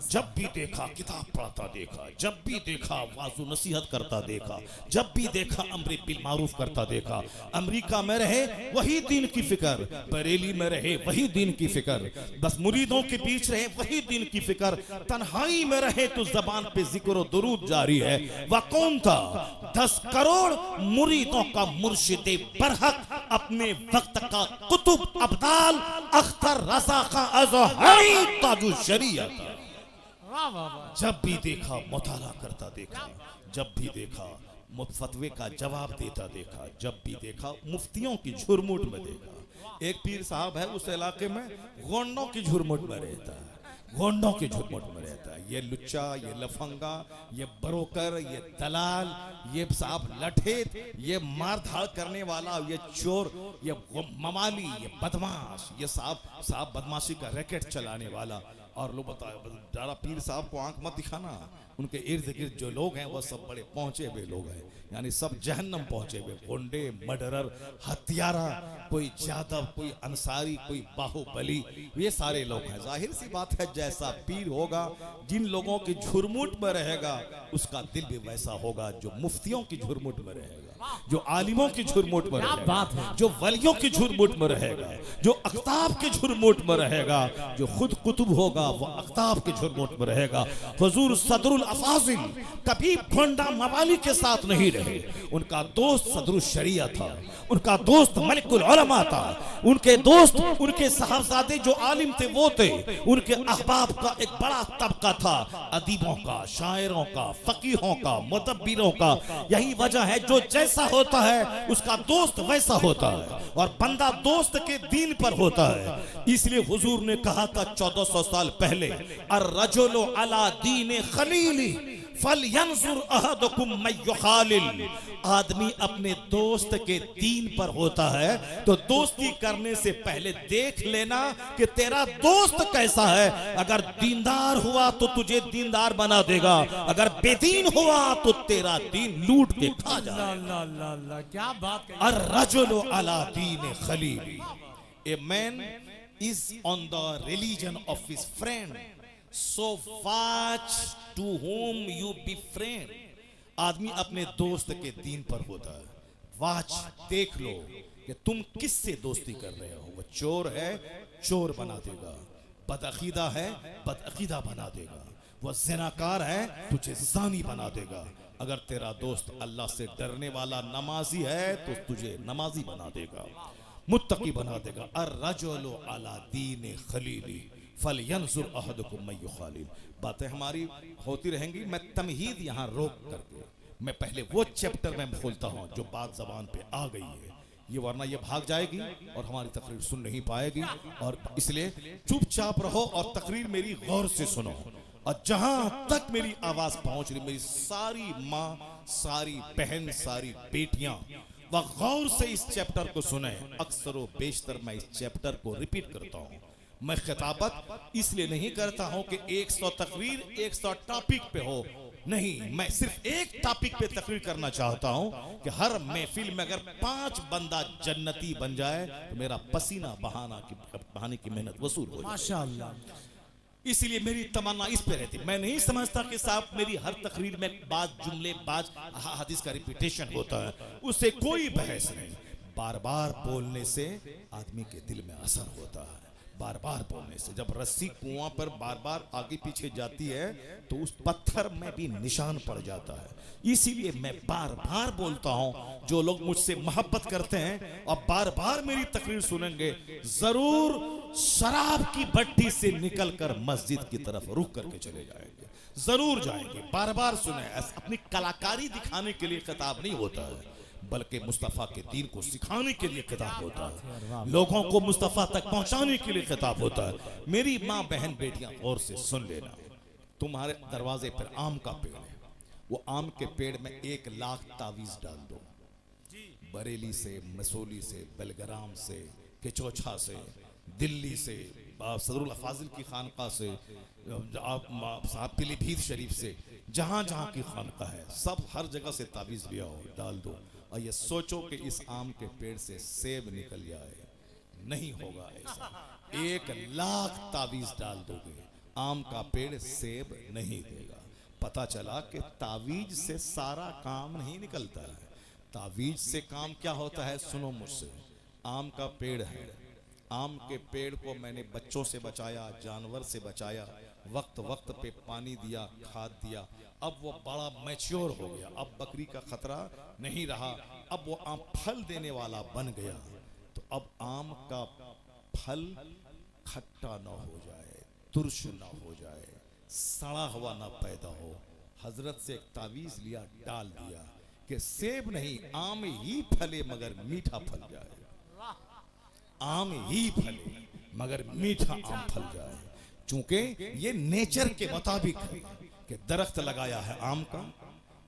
जब भी देखा किताब पढ़ता देखा, जब भी देखा वाजु नसीहत करता देखा, जब भी देखा अम्र बिल मारूफ करता देखा। अमेरिका में रहे वही दीन की फिक्र, बरेली में रहे वही दीन की फिक्र, बस मुरीदों के बीच रहे वही दीन की फिक्र, तन्हाई में रहे तो जबान पे जिक्र और दुरूद जारी है। वह कौन था? 10 करोड़ मुरीदों का मुर्शिद बरहक, अपने वक्त का कुतुब अब्दाल अख्तर रजा का अज़हरी ताजु शरीयत। जब भी देखा मुताला करता देखा, जब भी देखा फतवे का जवाब देता देखा, जब भी देखा मुफ्तियों की झुरमुट में देखा। एक पीर साहब है उस इलाके में गोंडों की झुरमुट में रहता है, गोंडों की झुरमुट में रहता है। ये लुच्चा, ये लफंगा, ये बरोकर, ये दलाल, ये साहब लठेत, ये मारधाड़ करने वाला, ये चोर, ये ममाली, ये बदमाश, ये साहब बदमाशी का रैकेट चलाने वाला। और लोग बताए जरा पीर साहब को आंख मत दिखाना, उनके इर्द गिर्द जो लोग हैं वो सब बड़े पहुंचे हुए लोग हैं, यानी सब जहन्नम पहुंचे हुए, गुंडे, मर्डरर, हत्यारा, कोई जादव, कोई अंसारी, कोई बाहुबली, ये सारे लोग हैं। जाहिर सी बात है जैसा पीर होगा, जिन लोगों की झुरमुट में रहेगा उसका दिल भी वैसा होगा जो मुफ्तियों की झुरमुट में रहेगा, जो आलिमों की झुरमुट में रहेगा, जो वलियों की झुरमुट में रहेगा, जो अख्ताब की झुरमुट में रहेगा, जो खुद कुतुब होगा वो अख्ताब की झुरमुट में रहेगा। हुजूर सदरुल अफाजिल कभी भोंडा मवाली के साथ नहीं रहे, उनका दोस्त सदरुल शरिया था, उनका दोस्त मलिकुल उलमा था, उनके दोस्त उनके साहबजादे जो आलिम थे वो थे, उनके अहबाब का एक बड़ा तबका था, अदीबों का, शायरों का, फकीहों का, मुदब्बिरों का। यही वजह है जो जैसा होता है उसका दोस्त वैसा होता है, और बंदा दोस्त के दीन पर होता है। इसलिए हुजूर ने कहा था 1400 साल पहले, अर्रजुलु अला दीन खलीली फलयंजुर अहदुकुम मय्युखालिल। आदमी अपने दोस्त के दीन पर होता है, तो दोस्ती करने से पहले देख लेना कि तेरा दोस्त कैसा है। अगर दीनदार हुआ तो तुझे दीनदार बना देगा, अगर बेदीन हुआ तो तेरा दीन लूट के खा जाएगा। क्या बात है। अर्रजुलु अला दीन Khalili, a man is on the religion of his friend, so watch to whom you befriend. आदमी अपने दोस्त के दीन पर होता है। वाच देख लो कि तुम किससे दोस्ती कर रहे हो। वो चोर है, चोर बना देगा। बदअकीदा है, बदअकीदा बना देगा। वो ज़िनाकार है, तुझे ज़ानी बना देगा। अगर तेरा दोस्त अल्लाह से डरने वाला नमाजी है तो तुझे नमाजी बना देगा, मुत्तकी बना देगा। अर्रजुलु अला दीन खलीली फलयंजुर अहदुकुम मन युखालिल। बातें हमारी होती रहेंगी। मैं तमहीद यहाँ रोक करके मैं पहले वो चैप्टर में खोलता हूँ जो बात जबान पे आ गई है, ये वरना ये भाग जाएगी और हमारी तकरीर सुन नहीं पाएगी। और इसलिए चुपचाप रहो और तकरीर मेरी गौर से सुनो। और जहां तक मेरी आवाज पहुंच रही, मेरी सारी माँ, सारी बहन, सारी बेटियां वह गौर से इस चैप्टर को सुने। अक्सर व बेशतर मैं इस चैप्टर को रिपीट करता हूं। मैं खिताबत इसलिए नहीं करता हूं कि 100 तकरीर 100 टॉपिक पे हो, नहीं, मैं सिर्फ एक टॉपिक पे तकरीर करना चाहता हूं कि हर महफिल में अगर 5 बंदा जन्नती बन जाए तो मेरा पसीना बहाने की मेहनत वसूल हो जाए। माशाअल्लाह। इसीलिए मेरी तमन्ना इस पे रहती। मैं नहीं समझता कि साहब मेरी हर तकरीर में बात जुमले बाज हदीस का रिपीटेशन होता है, उससे कोई बहस नहीं। बार बार बोलने से आदमी के दिल में असर होता है। बार बार बोलने से जब रस्सी कुआं पर बार बार आगे पीछे जाती है तो उस पत्थर में भी निशान पड़ जाता है। इसीलिए मैं बार बार बोलता हूं, जो लोग मुझसे मोहब्बत करते हैं और बार बार मेरी तकरीर सुनेंगे, जरूर शराब की भट्टी से निकलकर मस्जिद की तरफ रुक करके चले जाएंगे, जरूर जाएंगे। बार बार सुने। अपनी कलाकारी दिखाने के लिए खिताब नहीं होता है, बल्कि मुस्तफ़ा के दीन को सिखाने के लिए खिताब होता है, लोगों को मुस्तफ़ा तक पहुंचाने के लिए खिताब होता है। मेरी माँ बहन बेटियां गौर से सुन लेना। तुम्हारे दरवाजे पर आम का पेड़ है, वो आम के पेड़ में 1 लाख तावीज डाल दो। बरेली से, मसूली से, बेलग्राम से, केचौछा से, दिल्ली से, सदरुल फाजिल की खानका से, आप पीलीभीत शरीफ से, जहां जहां की खानका है, सब हर जगह से तावीज लिया हो, डाल दो। और ये सोचो कि इस आम के पेड़ से सेब निकल जाए, नहीं होगा ऐसा। 1 लाख तावीज डाल दोगे, आम का पेड़ सेब नहीं देगा। पता चला कि तावीज से सारा काम नहीं निकलता है। तावीज से काम क्या होता है, सुनो मुझसे। आम का पेड़ है, आम के पेड़ को मैंने बच्चों से बचाया, जानवर से बचाया, वक्त वक्त पे पानी दिया, खाद दिया। अब वो बड़ा मैच्योर हो गया, अब बकरी का खतरा नहीं रहा, अब वो आम फल देने वाला बन गया। तो अब आम का फल खट्टा ना हो जाए, तुर्श ना हो जाए, सड़ा हुआ ना पैदा हो। हजरत से एक तावीज लिया, डाल दिया कि सेब नहीं, आम ही फले मगर मीठा फल जाए, आम ही फले मगर मीठा आम फल जाए। चूंकि ये नेचर के मुताबिक है कि दरख्त लगाया है आम का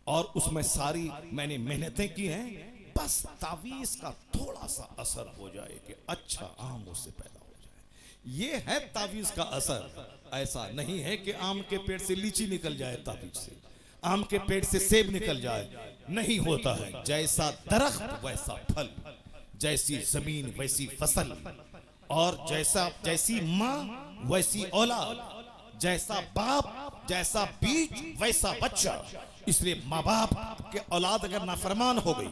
और उसमें सारी मैंने मेहनतें की हैं, बस तावीज का थोड़ा सा असर हो जाए कि अच्छा आम उससे पैदा हो जाए। ये है तावीज का असर। ऐसा नहीं है कि आम के पेड़ से लीची निकल जाए, तावीज से आम के पेड़ से सेब निकल जाए, नहीं होता है। जैसा दरख्त वैसा फल, जैसी जमीन वैसी फसल, और जैसी माँ वैसी औलाद, जैसा बाप जैसा बीज वैसा बच्चा। इसलिए माँ बाप के औलाद अगर नाफरमान हो गई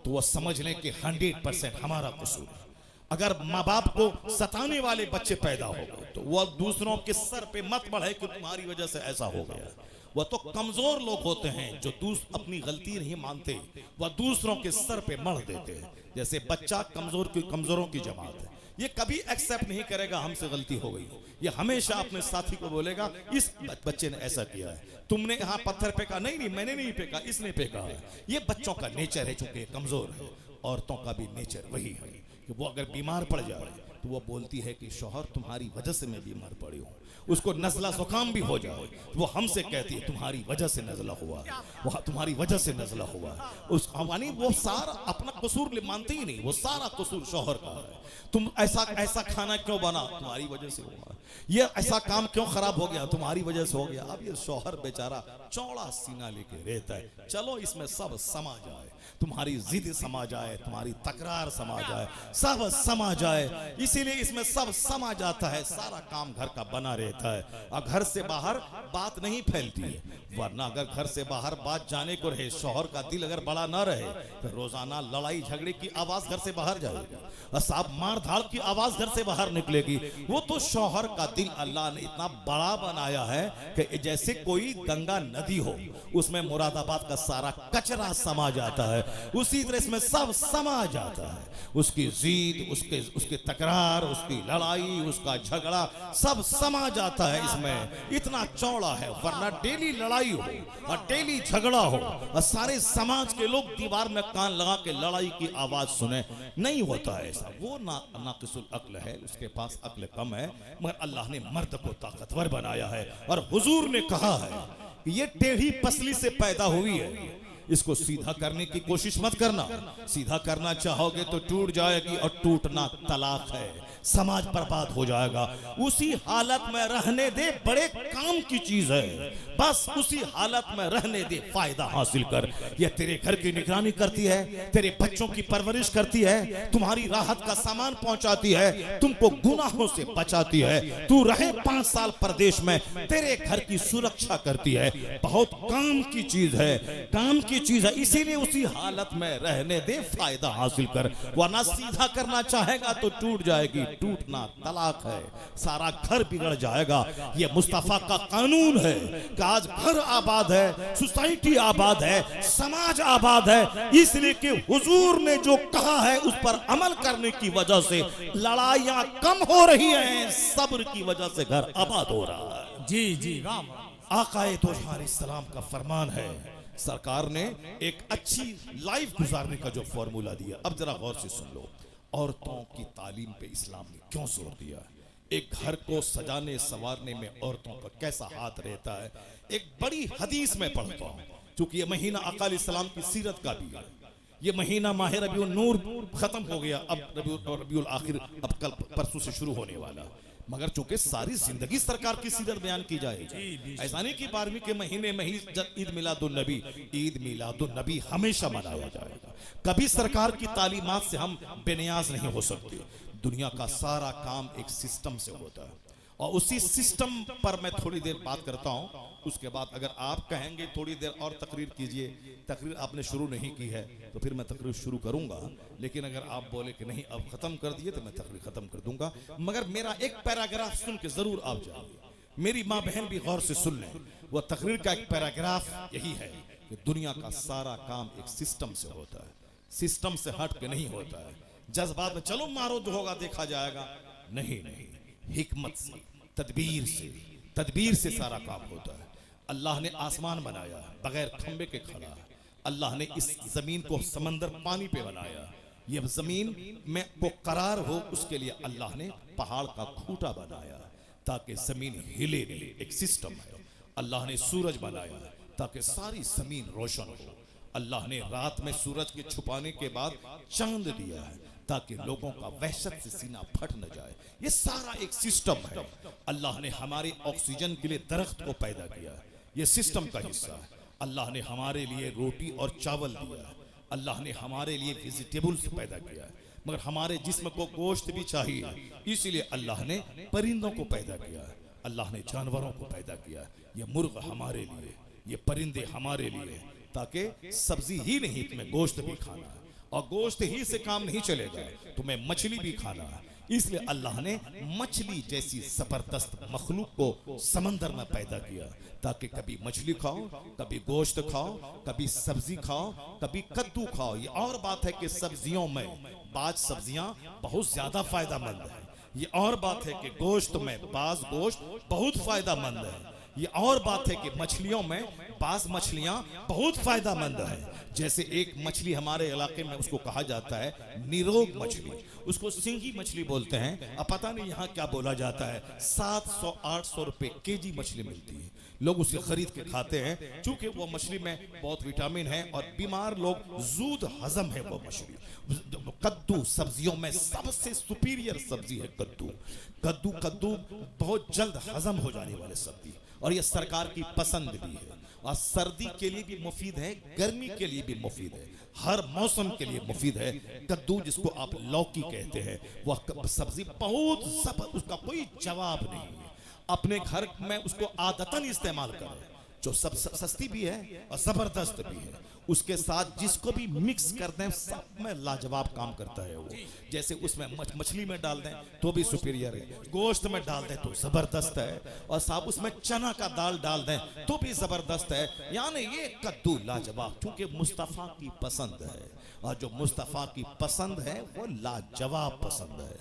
तो वह समझ लें कि 100% हमारा कसूर है। अगर माँ बाप को सताने वाले बच्चे पैदा हो गए तो वह दूसरों के सर पे मत बढ़े कि तुम्हारी वजह से ऐसा हो गया। वह तो कमजोर लोग होते हैं जो अपनी गलती नहीं मानते, वह दूसरों के सर पे मढ़ देते हैं। जैसे बच्चा कमजोरों की जमात है, ये कभी एक्सेप्ट नहीं करेगा हमसे गलती हो गई। ये हमेशा अपने साथी को बोलेगा इस बच्चे ने ऐसा किया है, तुमने यहाँ पत्थर फेंका, नहीं मैंने नहीं फेंका, इसने फेंका है। ये बच्चों का नेचर है, चूंकि कमजोर है। औरतों का भी नेचर वही है कि वो अगर बीमार पड़ जाए तो वो बोलती है कि शौहर तुम्हारी वजह से मैं बीमार पड़ी हूँ। उसको नज़ला जुकाम भी हो जाए वो हमसे कहती है तुम्हारी वजह से नज़ला हुआ है, वह तुम्हारी वजह से नज़ला हुआ है। उस यानी वो सारा अपना कसूर मानते ही नहीं, वो सारा कसूर शौहर का है। तुम ऐसा खाना क्यों बना, तुम्हारी वजह से हुआ। ये ऐसा काम क्यों खराब हो गया, तुम्हारी वजह से हो गया। अब ये शौहर बेचारा चौड़ा सीना लेके रहता है, चलो इसमें सब समा जाए। तुम्हारी जिद समा जाए, तुम्हारी तकरार समा जाए, सब समा जाए। इसीलिए इसमें सब समा जाता है, सारा काम घर का बना रहता है और घर से बाहर बात नहीं फैलती है। वरना अगर घर से बाहर बात जाने को रहे, शौहर का दिल अगर बड़ा ना रहे तो रोजाना लड़ाई झगड़े की आवाज घर से बाहर जाएगी और साहब मार धाड़ की आवाज घर से बाहर निकलेगी। वो तो शौहर का दिल अल्लाह ने इतना बड़ा बनाया है कि जैसे कोई गंगा नदी हो, उसमें मुरादाबाद का सारा कचरा समा जाता है, उसी तरह इसमें सब समा जाता है। उसकी जीद, उसके तकरार, उसकी लड़ाई, उसका झगड़ा सब समा जाता है इसमें। इतना चौड़ा है। वरना डेली लड़ाई हो और डेली झगड़ा हो और सारे समाज के लोग दीवार में कान लगा के लड़ाई की आवाज सुने, नहीं होता है ऐसा। वो नाकिसुल अक्ल है, उसके पास अक्ल कम है। मगर अल्लाह ने मर्द को ताकतवर बनाया है और हुजूर ने कहा है कि ये टेढ़ी पसली से पैदा हुई है, इसको सीधा करने की कोशिश मत करना। सीधा करना चाहोगे तो टूट जाएगी और टूटना तलाक है, समाज बर्बाद हो जाएगा। उसी हालत में रहने दे, बड़े काम की चीज है। बस उसी हालत में रहने दे, फायदा हासिल कर। यह तेरे घर की निगरानी करती है, तेरे बच्चों की परवरिश करती है, तुम्हारी राहत का सामान पहुंचाती है, तुमको गुनाहों से बचाती है। तू रहे 5 साल परदेश में, तेरे घर की सुरक्षा करती है। बहुत काम की चीज है, काम की चीज है। इसीलिए उसी हालत में रहने दे, फायदा हासिल कर। वरना सीधा करना चाहेगा तो टूट जाएगी, टूटना तलाक है, सारा घर बिगड़ जाएगा। ये मुस्तफा का कानून है कि आज घर आबाद है, सोसाइटी आबाद है, समाज आबाद है। इसलिए कि हुजूर ने जो कहा है उस पर अमल करने की वजह से लड़ाइयां कम हो रही हैं, सब्र की वजह से घर आबाद हो रहा है। जी जी राम। आकाए दो जहां इस्लाम का फरमान है। सरकार ने एक अच्छी लाइफ गुजारने का जो फॉर्मूला दिया, अब जरा गौर से सुन लो। औरतों की तालीम पे इस्लाम ने क्यों जोर दिया है? एक घर को सजाने संवारने में औरतों का कैसा हाथ रहता है, एक बड़ी हदीस में पढ़ता हूँ। क्योंकि ये महीना अकाल इस्लाम की सीरत का भी है। ये महीना माह रबीउल नूर खत्म हो गया, अब रबीउल आखिर अब कल परसों से शुरू होने वाला। मगर चूंकि सारी जिंदगी सरकार की सीरत बयान की जाएगी, ऐसा नहीं कि 12वीं के महीने में ही ईद मिलादुन नबी हमेशा मनाया जाएगा। कभी सरकार की तालीमात से हम बेनियाज नहीं हो सकते। दुनिया का सारा काम एक सिस्टम से होता है और उसी सिस्टम पर मैं थोड़ी देर बात करता हूं। उसके बाद अगर आप कहेंगे थोड़ी देर और तकरीर कीजिए, तकरीर आपने शुरू नहीं की है तो फिर मैं तकरीर शुरू करूंगा। लेकिन अगर आप बोले कि नहीं अब खत्म कर दिए तो मैं तकरीर खत्म कर दूंगा। मगर मेरा एक पैराग्राफ सुन के जरूर आप जाइए, मेरी माँ बहन भी गौर से सुन लें। वह तकरीर का एक पैराग्राफ यही है कि दुनिया का सारा काम एक सिस्टम से होता है, सिस्टम से हट के नहीं होता है। जज्बात में चलो मारो जो होगा देखा जाएगा, नहीं, हिकमत से, तदबीर से सारा काम होता है। अल्लाह ने आसमान बनाया बगैर खंबे के खड़ा। अल्लाह ने इस जमीन को समंदर पानी पे बनाया। ये जमीन में को करार हो उसके लिए अल्लाह ने पहाड़ का खूंटा बनाया ताकि जमीन हिले नहीं, एक सिस्टम है। अल्लाह ने सूरज बनाया ताकि सारी जमीन रोशन हो। अल्लाह ने रात में सूरज के छुपाने के बाद चांद दिया है ताकि लोगों का वहशत से सीना फट न जाए। ये सारा एक सिस्टम है। अल्लाह ने हमारे ऑक्सीजन के लिए दरख्त को पैदा किया, ये सिस्टम का हिस्सा है। अल्लाह ने हमारे लिए रोटी और चावल दिया है। अल्लाह ने हमारे लिए वेजिटेबल्स पैदा किया है। मगर हमारे जिस्म को गोश्त भी चाहिए, इसीलिए अल्लाह ने परिंदों को पैदा किया है। अल्लाह ने जानवरों को पैदा किया। ये मुर्ग हमारे लिए, ये परिंदे हमारे लिए, ताकि सब्जी ही नहीं तुम्हें गोश्त भी खाना है और गोश्त ही से काम नहीं चलेगा, तुम्हें मछली भी खाना है। इसलिए अल्लाह ने मछली जैसी जबरदस्त मखलूक को समंदर में पैदा किया ताकि कभी मछली खाओ, कभी गोश्त खाओ, कभी सब्जी खाओ, कभी कद्दू खाओ। ये और बात है कि सब्जियों में बाज सब्जियां बहुत ज्यादा फायदामंद है। ये और बात है कि गोश्त में बाज गोश्त बहुत फायदामंद है। ये और बात है कि मछलियों में बाज मछलियां बहुत फायदामंद है। जैसे एक मछली हमारे इलाके में उसको कहा जाता है निरोग मछली, उसको सिंगी मछली बोलते हैं। अब पता नहीं यहाँ क्या बोला जाता है। 700-800 रुपए केजी मछली मिलती है। लोग उसे खरीद के खाते हैं क्योंकि वो मछली में बहुत विटामिन है और बीमार लोग जूद हजम है वो मछली। कद्दू सब्जियों में सबसे सुपीरियर सब्जी है कद्दू बहुत जल्द हजम हो जाने वाले सब्जी और ये सरकार की पसंद भी है। और सर्दी के लिए भी मुफीद है, गर्मी के लिए भी मुफीद है, हर मौसम के लिए मुफीद है। कद्दू जिसको आप लौकी कहते हैं, वह सब्जी बहुत जबरदस्त, उसका कोई जवाब नहीं है। अपने घर में उसको आदतन इस्तेमाल करें, जो सब सस्ती भी है और जबरदस्त भी है। उसके साथ जिसको भी मिक्स कर दें सब में लाजवाब काम करता है वो। जैसे उसमें मछली में डाल दें तो भी सुपीरियर है, गोश्त में डाल दें तो जबरदस्त है, और साहब उसमें चना का दाल डाल दें तो भी जबरदस्त है। यानी ये कद्दू लाजवाब, क्योंकि मुस्तफ़ा की पसंद है, और जो मुस्तफ़ा की पसंद है वो लाजवाब पसंद है।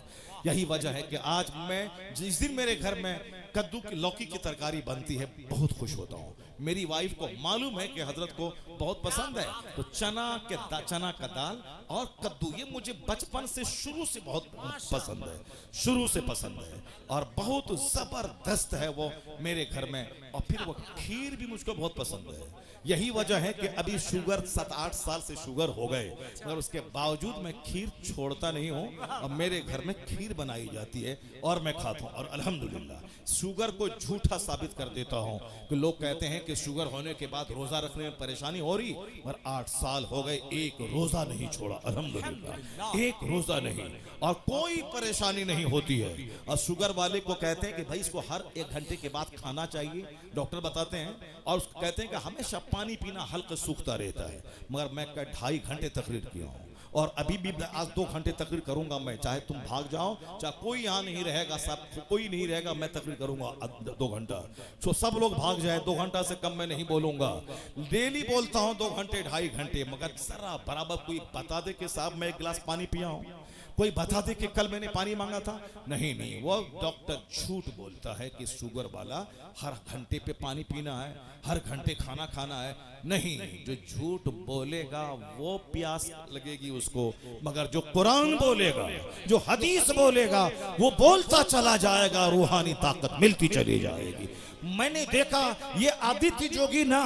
यही वजह है कि आज मैं जिस दिन मेरे घर में कद्दू की लौकी की तरकारी बनती है बहुत खुश होता हूँ। मेरी वाइफ को मालूम है कि हजरत को बहुत पसंद है, तो चना का दाल और कद्दू ये मुझे बचपन से शुरू से बहुत पसंद है, शुरू से पसंद है, और बहुत जबरदस्त है वो मेरे घर में। और फिर वो खीर भी मुझको बहुत पसंद है। यही वजह है कि अभी शुगर 7-8 साल से शुगर हो गए, मगर उसके बावजूद मैं खीर छोड़ता नहीं हूँ, और मेरे घर में खीर बनाई जाती है और मैं खाता हूँ। और अल्हम्दुलिल्लाह शुगर को झूठा साबित कर देता हूँ कि लोग कहते हैं कि शुगर होने के बाद रोजा रखने में परेशानी हो रही, पर 8 साल हो गए एक रोजा नहीं छोड़ा, अल्हम्दुलिल्लाह एक रोजा नहीं, और कोई परेशानी नहीं होती है। और शुगर वाले को कहते हैं कि भाई इसको हर 1 घंटे के बाद खाना चाहिए, डॉक्टर बताते हैं, और उसको कहते हैं कि हमेशा पानी पीना हल्का सूखता रहता है। मगर मैं 2.5 घंटे तकरीर किया हूँ, और अभी भी आज 2 घंटे तकरीर करूंगा मैं, चाहे तुम भाग जाओ, चाहे कोई यहाँ नहीं रहेगा, सब कोई नहीं रहेगा, मैं तकरीर करूंगा 2 घंटा। तो सब लोग भाग जाए, 2 घंटा से कम मैं नहीं बोलूंगा। डेली बोलता हूँ 2 घंटे 2.5 घंटे, मगर जरा बराबर कोई बता दे कि साहब मैं 1 गिलास पानी पिया हूँ, कोई बता दे कि कल मैंने पानी मांगा था। नहीं, वो डॉक्टर झूठ बोलता है कि शुगर वाला हर घंटे पे पानी पीना है, हर घंटे खाना खाना है। नहीं, जो झूठ बोलेगा वो प्यास लगेगी उसको, मगर जो कुरान बोलेगा, जो हदीस बोलेगा, वो बोलता चला जाएगा, रूहानी ताकत मिलती चली जाएगी। मैंने देखा ये आदित्य जोगी ना,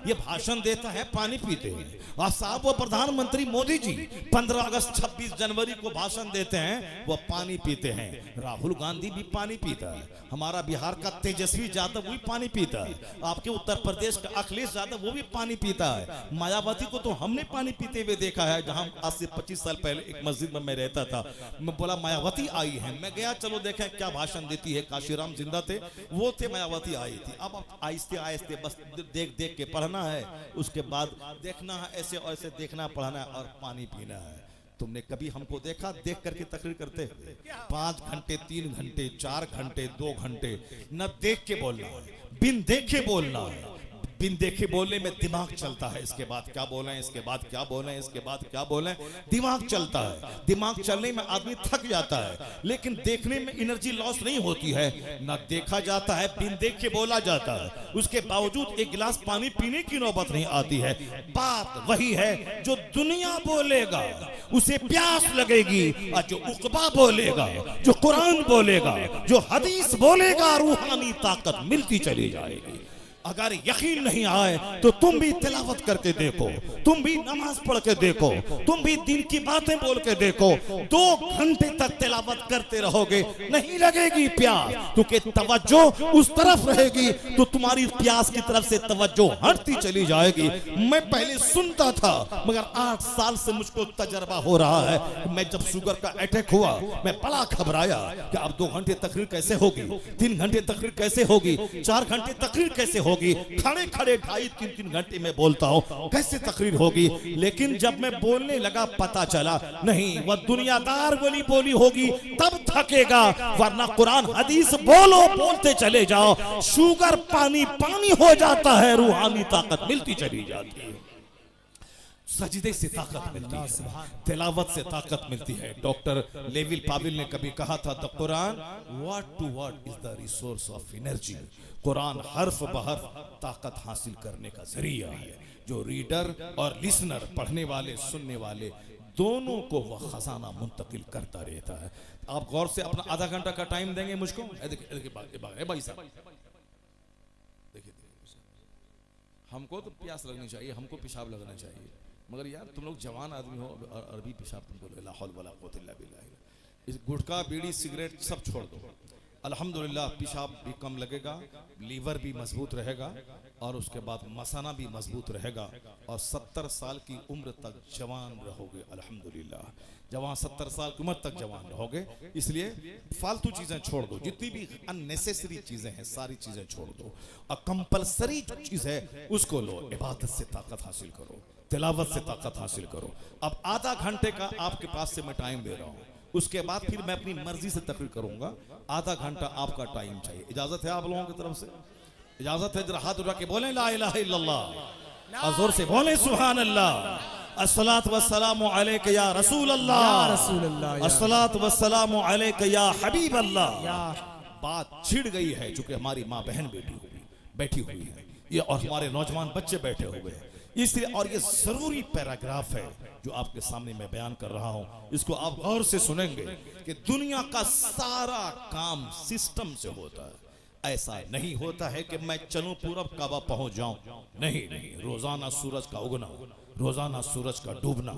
ये भाषण देता है पानी पीते हैं, और साहब वो प्रधानमंत्री मोदी जी 15 अगस्त 26 जनवरी को भाषण देते हैं, वो पानी पीते हैं। राहुल गांधी भी पानी पीता है, हमारा बिहार का तेजस्वी यादव भी पानी पीता है, आपके उत्तर प्रदेश का अखिलेश यादव वो भी पानी पीता है, मायावती को तो हमने पानी पीते हुए देखा है। जहां आज से 25 साल पहले एक मस्जिद में मैं रहता था, मैं बोला मायावती आई है, मैं गया चलो देखें क्या भाषण देती है। काशीराम जिंदा थे, वो थे, मायावती आई थी। अब आहिस्ते आहिस्ते बस देख देख के पढ़ना है, उसके बाद देखना है, ऐसे और ऐसे देखना पढ़ना है, और पानी पीना है। तुमने कभी हमको देखा देख करके तकरीर करते हुए? 5 घंटे 3 घंटे 4 घंटे 2 घंटे न देख के बोलना है, बिन देखे बोलना है। बिन देखे बोलने में दिमाग चलता है, इसके बाद क्या बोलें, इसके बाद क्या बोलें, इसके बाद क्या बोलें, दिमाग चलता है। दिमाग चलने में आदमी थक जाता है, लेकिन देखने में एनर्जी लॉस नहीं होती है। ना देखा जाता है, बिन देखे बोला जाता है, उसके बावजूद 1 गिलास पानी पीने की नौबत नहीं आती है। बात वही है, जो दुनिया बोलेगा उसे प्यास लगेगी, और जो उकबा बोलेगा, जो कुरान बोलेगा, जो हदीस बोलेगा, रूहानी ताकत मिलती चली जाएगी। अगर यकीन नहीं आए तो तुम भी तिलावत करके देखो, तुम भी नमाज पढ़ के देखो, तुम भी दिन की बातें बोल के देखो। 2 घंटे तक तिलावत करते रहोगे, नहीं लगेगी प्यास, क्योंकि तवज्जो उस तरफ रहेगी, तो तुम्हारी प्यास की तरफ से तवज्जो हटती चली जाएगी। मैं पहले सुनता था, मगर 8 साल से मुझको तजर्बा हो रहा है। मैं जब शुगर का अटैक हुआ, मैं बड़ा घबराया कि अब 2 घंटे तकरीर कैसे होगी, 3 घंटे तकरीर कैसे होगी, 4 घंटे तकरीर कैसे होगी, खड़े खड़े 2.5-3 घंटे में बोलता हूं, कैसे तकरीर होगी। लेकिन जब मैं बोलने लगा पता चला नहीं, वह दुनियादार वाली बोली होगी तब थकेगा, वरना कुरान हदीस बोलो, बोलते चले जाओ, शुगर पानी पानी हो जाता है, रूहानी ताकत मिलती चली जाती है। सजदे से ताकत मिलती है, तिलावत से ताकत मिलती है। डॉक्टर लेविल पाविल ने कभी कहा था, the Quran word to word is the resource of energy. Quran हर्फ बहर्फ ताकत हासिल करने का जरिया है। जो रीडर और लिसनर, पढ़ने वाले सुनने वाले, दोनों को वह खजाना मुंतकिल करता रहता है। आप गौर से अपना आधा घंटा का टाइम देंगे मुझको। देखिए भाई साहब, देखिए हमको तो प्यास लगनी चाहिए, हमको पेशाब लगना चाहिए, मगर यार तुम लोग जवान आदमी हो, अरबी पेशाब तुम बोलो, ला हौल वला कुव्वता इल्ला बिल्लाह। इस गुटखा बीड़ी सिगरेट सब छोड़ दो, अल्हम्दुलिल्लाह पेशाब भी कम लगेगा, लीवर भी मजबूत रहेगा, और उसके बाद मसाना भी मजबूत रहेगा और 70 साल की उम्र तक जवान रहोगे अल्हम्दुलिल्लाह। जवान 70 साल की उम्र तक जवान रहोगे। इसलिए फालतू चीजें छोड़ दो, जितनी भी अननेसेसरी चीजें हैं सारी चीजें छोड़ दो और कंपलसरी जो चीज है उसको लो। इबादत से ताकत हासिल करो, तिलावत से ताकत हासिल करो। अब आधा घंटे का आपके पास से मैं टाइम दे रहा हूँ, उसके बाद फिर मैं अपनी मर्जी से तकरीर करूंगा। आधा घंटा आपका टाइम चाहिए। इजाजत है आप लोगों की तरफ से? इजाजत है? जरा हाथ उठा के बोलें ला इलाहा इल्लल्लाह और जोर से बोलें सुभान अल्लाह। अस्सलातु वस्सलामु अलैका या रसूल अल्लाह, अस्सलातु वस्सलामु अलैका या हबीब अल्लाह। बात छिड़ गई है चूंकि हमारी माँ बहन बैठी हुई है ये और हमारे नौजवान बच्चे बैठे हुए हैं, इसलिए और ये जरूरी पैराग्राफ है जो आपके सामने मैं बयान कर रहा हूं। इसको आप गौर से सुनेंगे कि दुनिया का सारा काम सिस्टम से होता है। ऐसा नहीं होता है कि मैं चलूं पूरब काबा पहुंच जाऊं, नहीं नहीं। रोजाना सूरज का उगना, रोजाना सूरज का डूबना,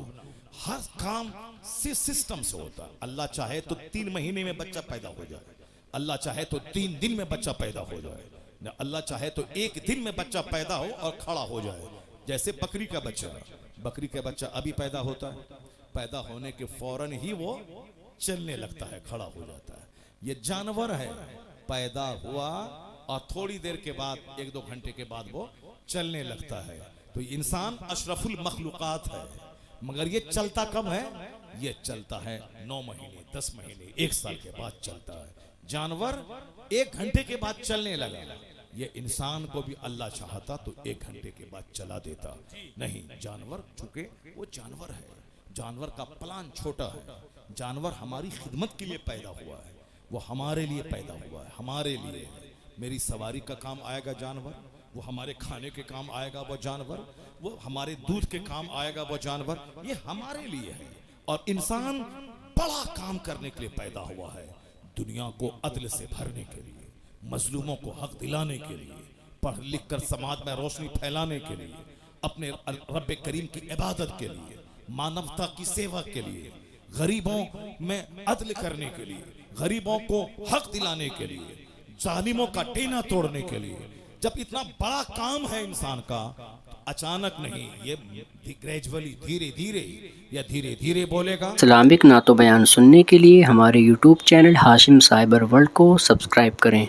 हर काम सिस्टम से होता है। अल्लाह चाहे तो 3 महीने में बच्चा पैदा हो जाए, अल्लाह चाहे तो 3 दिन में बच्चा पैदा हो जाए, अल्लाह चाहे तो 1 दिन में बच्चा पैदा हो और खड़ा हो जाए। जैसे बकरी का बच्चा अभी पैदा होता है, पैदा होने के फौरन ही वो चलने लगता है, खड़ा हो जाता है। ये जानवर है, पैदा हुआ और थोड़ी देर के बाद 1-2 घंटे के बाद वो चलने लगता है। तो इंसान अशरफुल मखलूकात है, मगर ये चलता कब है? ये चलता है 9 महीने, 10 महीने, 1 साल के बाद चलता है। जानवर 1 घंटे के बाद चलने लगा। ये इंसान को भी अल्लाह चाहता तो 1 घंटे के बाद चला देता, नहीं। जानवर चूंकि वो जानवर है, जानवर का प्लान छोटा है। जानवर हमारी खिदमत के लिए पैदा हुआ है, वो हमारे लिए पैदा हुआ है, हमारे लिए है। मेरी सवारी का काम आएगा जानवर, वो हमारे खाने के काम आएगा वो जानवर, वो हमारे दूध के काम आएगा वो जानवर, ये हमारे लिए है। और इंसान बड़ा काम करने के लिए पैदा हुआ है, दुनिया को अदल से भरने के लिए, मजलूमों को हक दिलाने के लिए, पढ़ लिख कर समाज में रोशनी फैलाने के लिए, अपने रब्बे करीम की इबादत के लिए, मानवता की सेवा के लिए, गरीबों में अदल करने के लिए, गरीबों को हक दिलाने के लिए, जालिमों का टेना तोड़ने के लिए। जब इतना बड़ा काम है इंसान का, अचानक नहीं, ये ग्रेजुअली, धीरे धीरे या धीरे धीरे बोलेगा। इस्लामिक नातो बयान सुनने के लिए हमारे YouTube channel Hashim cyber world को सब्सक्राइब करें।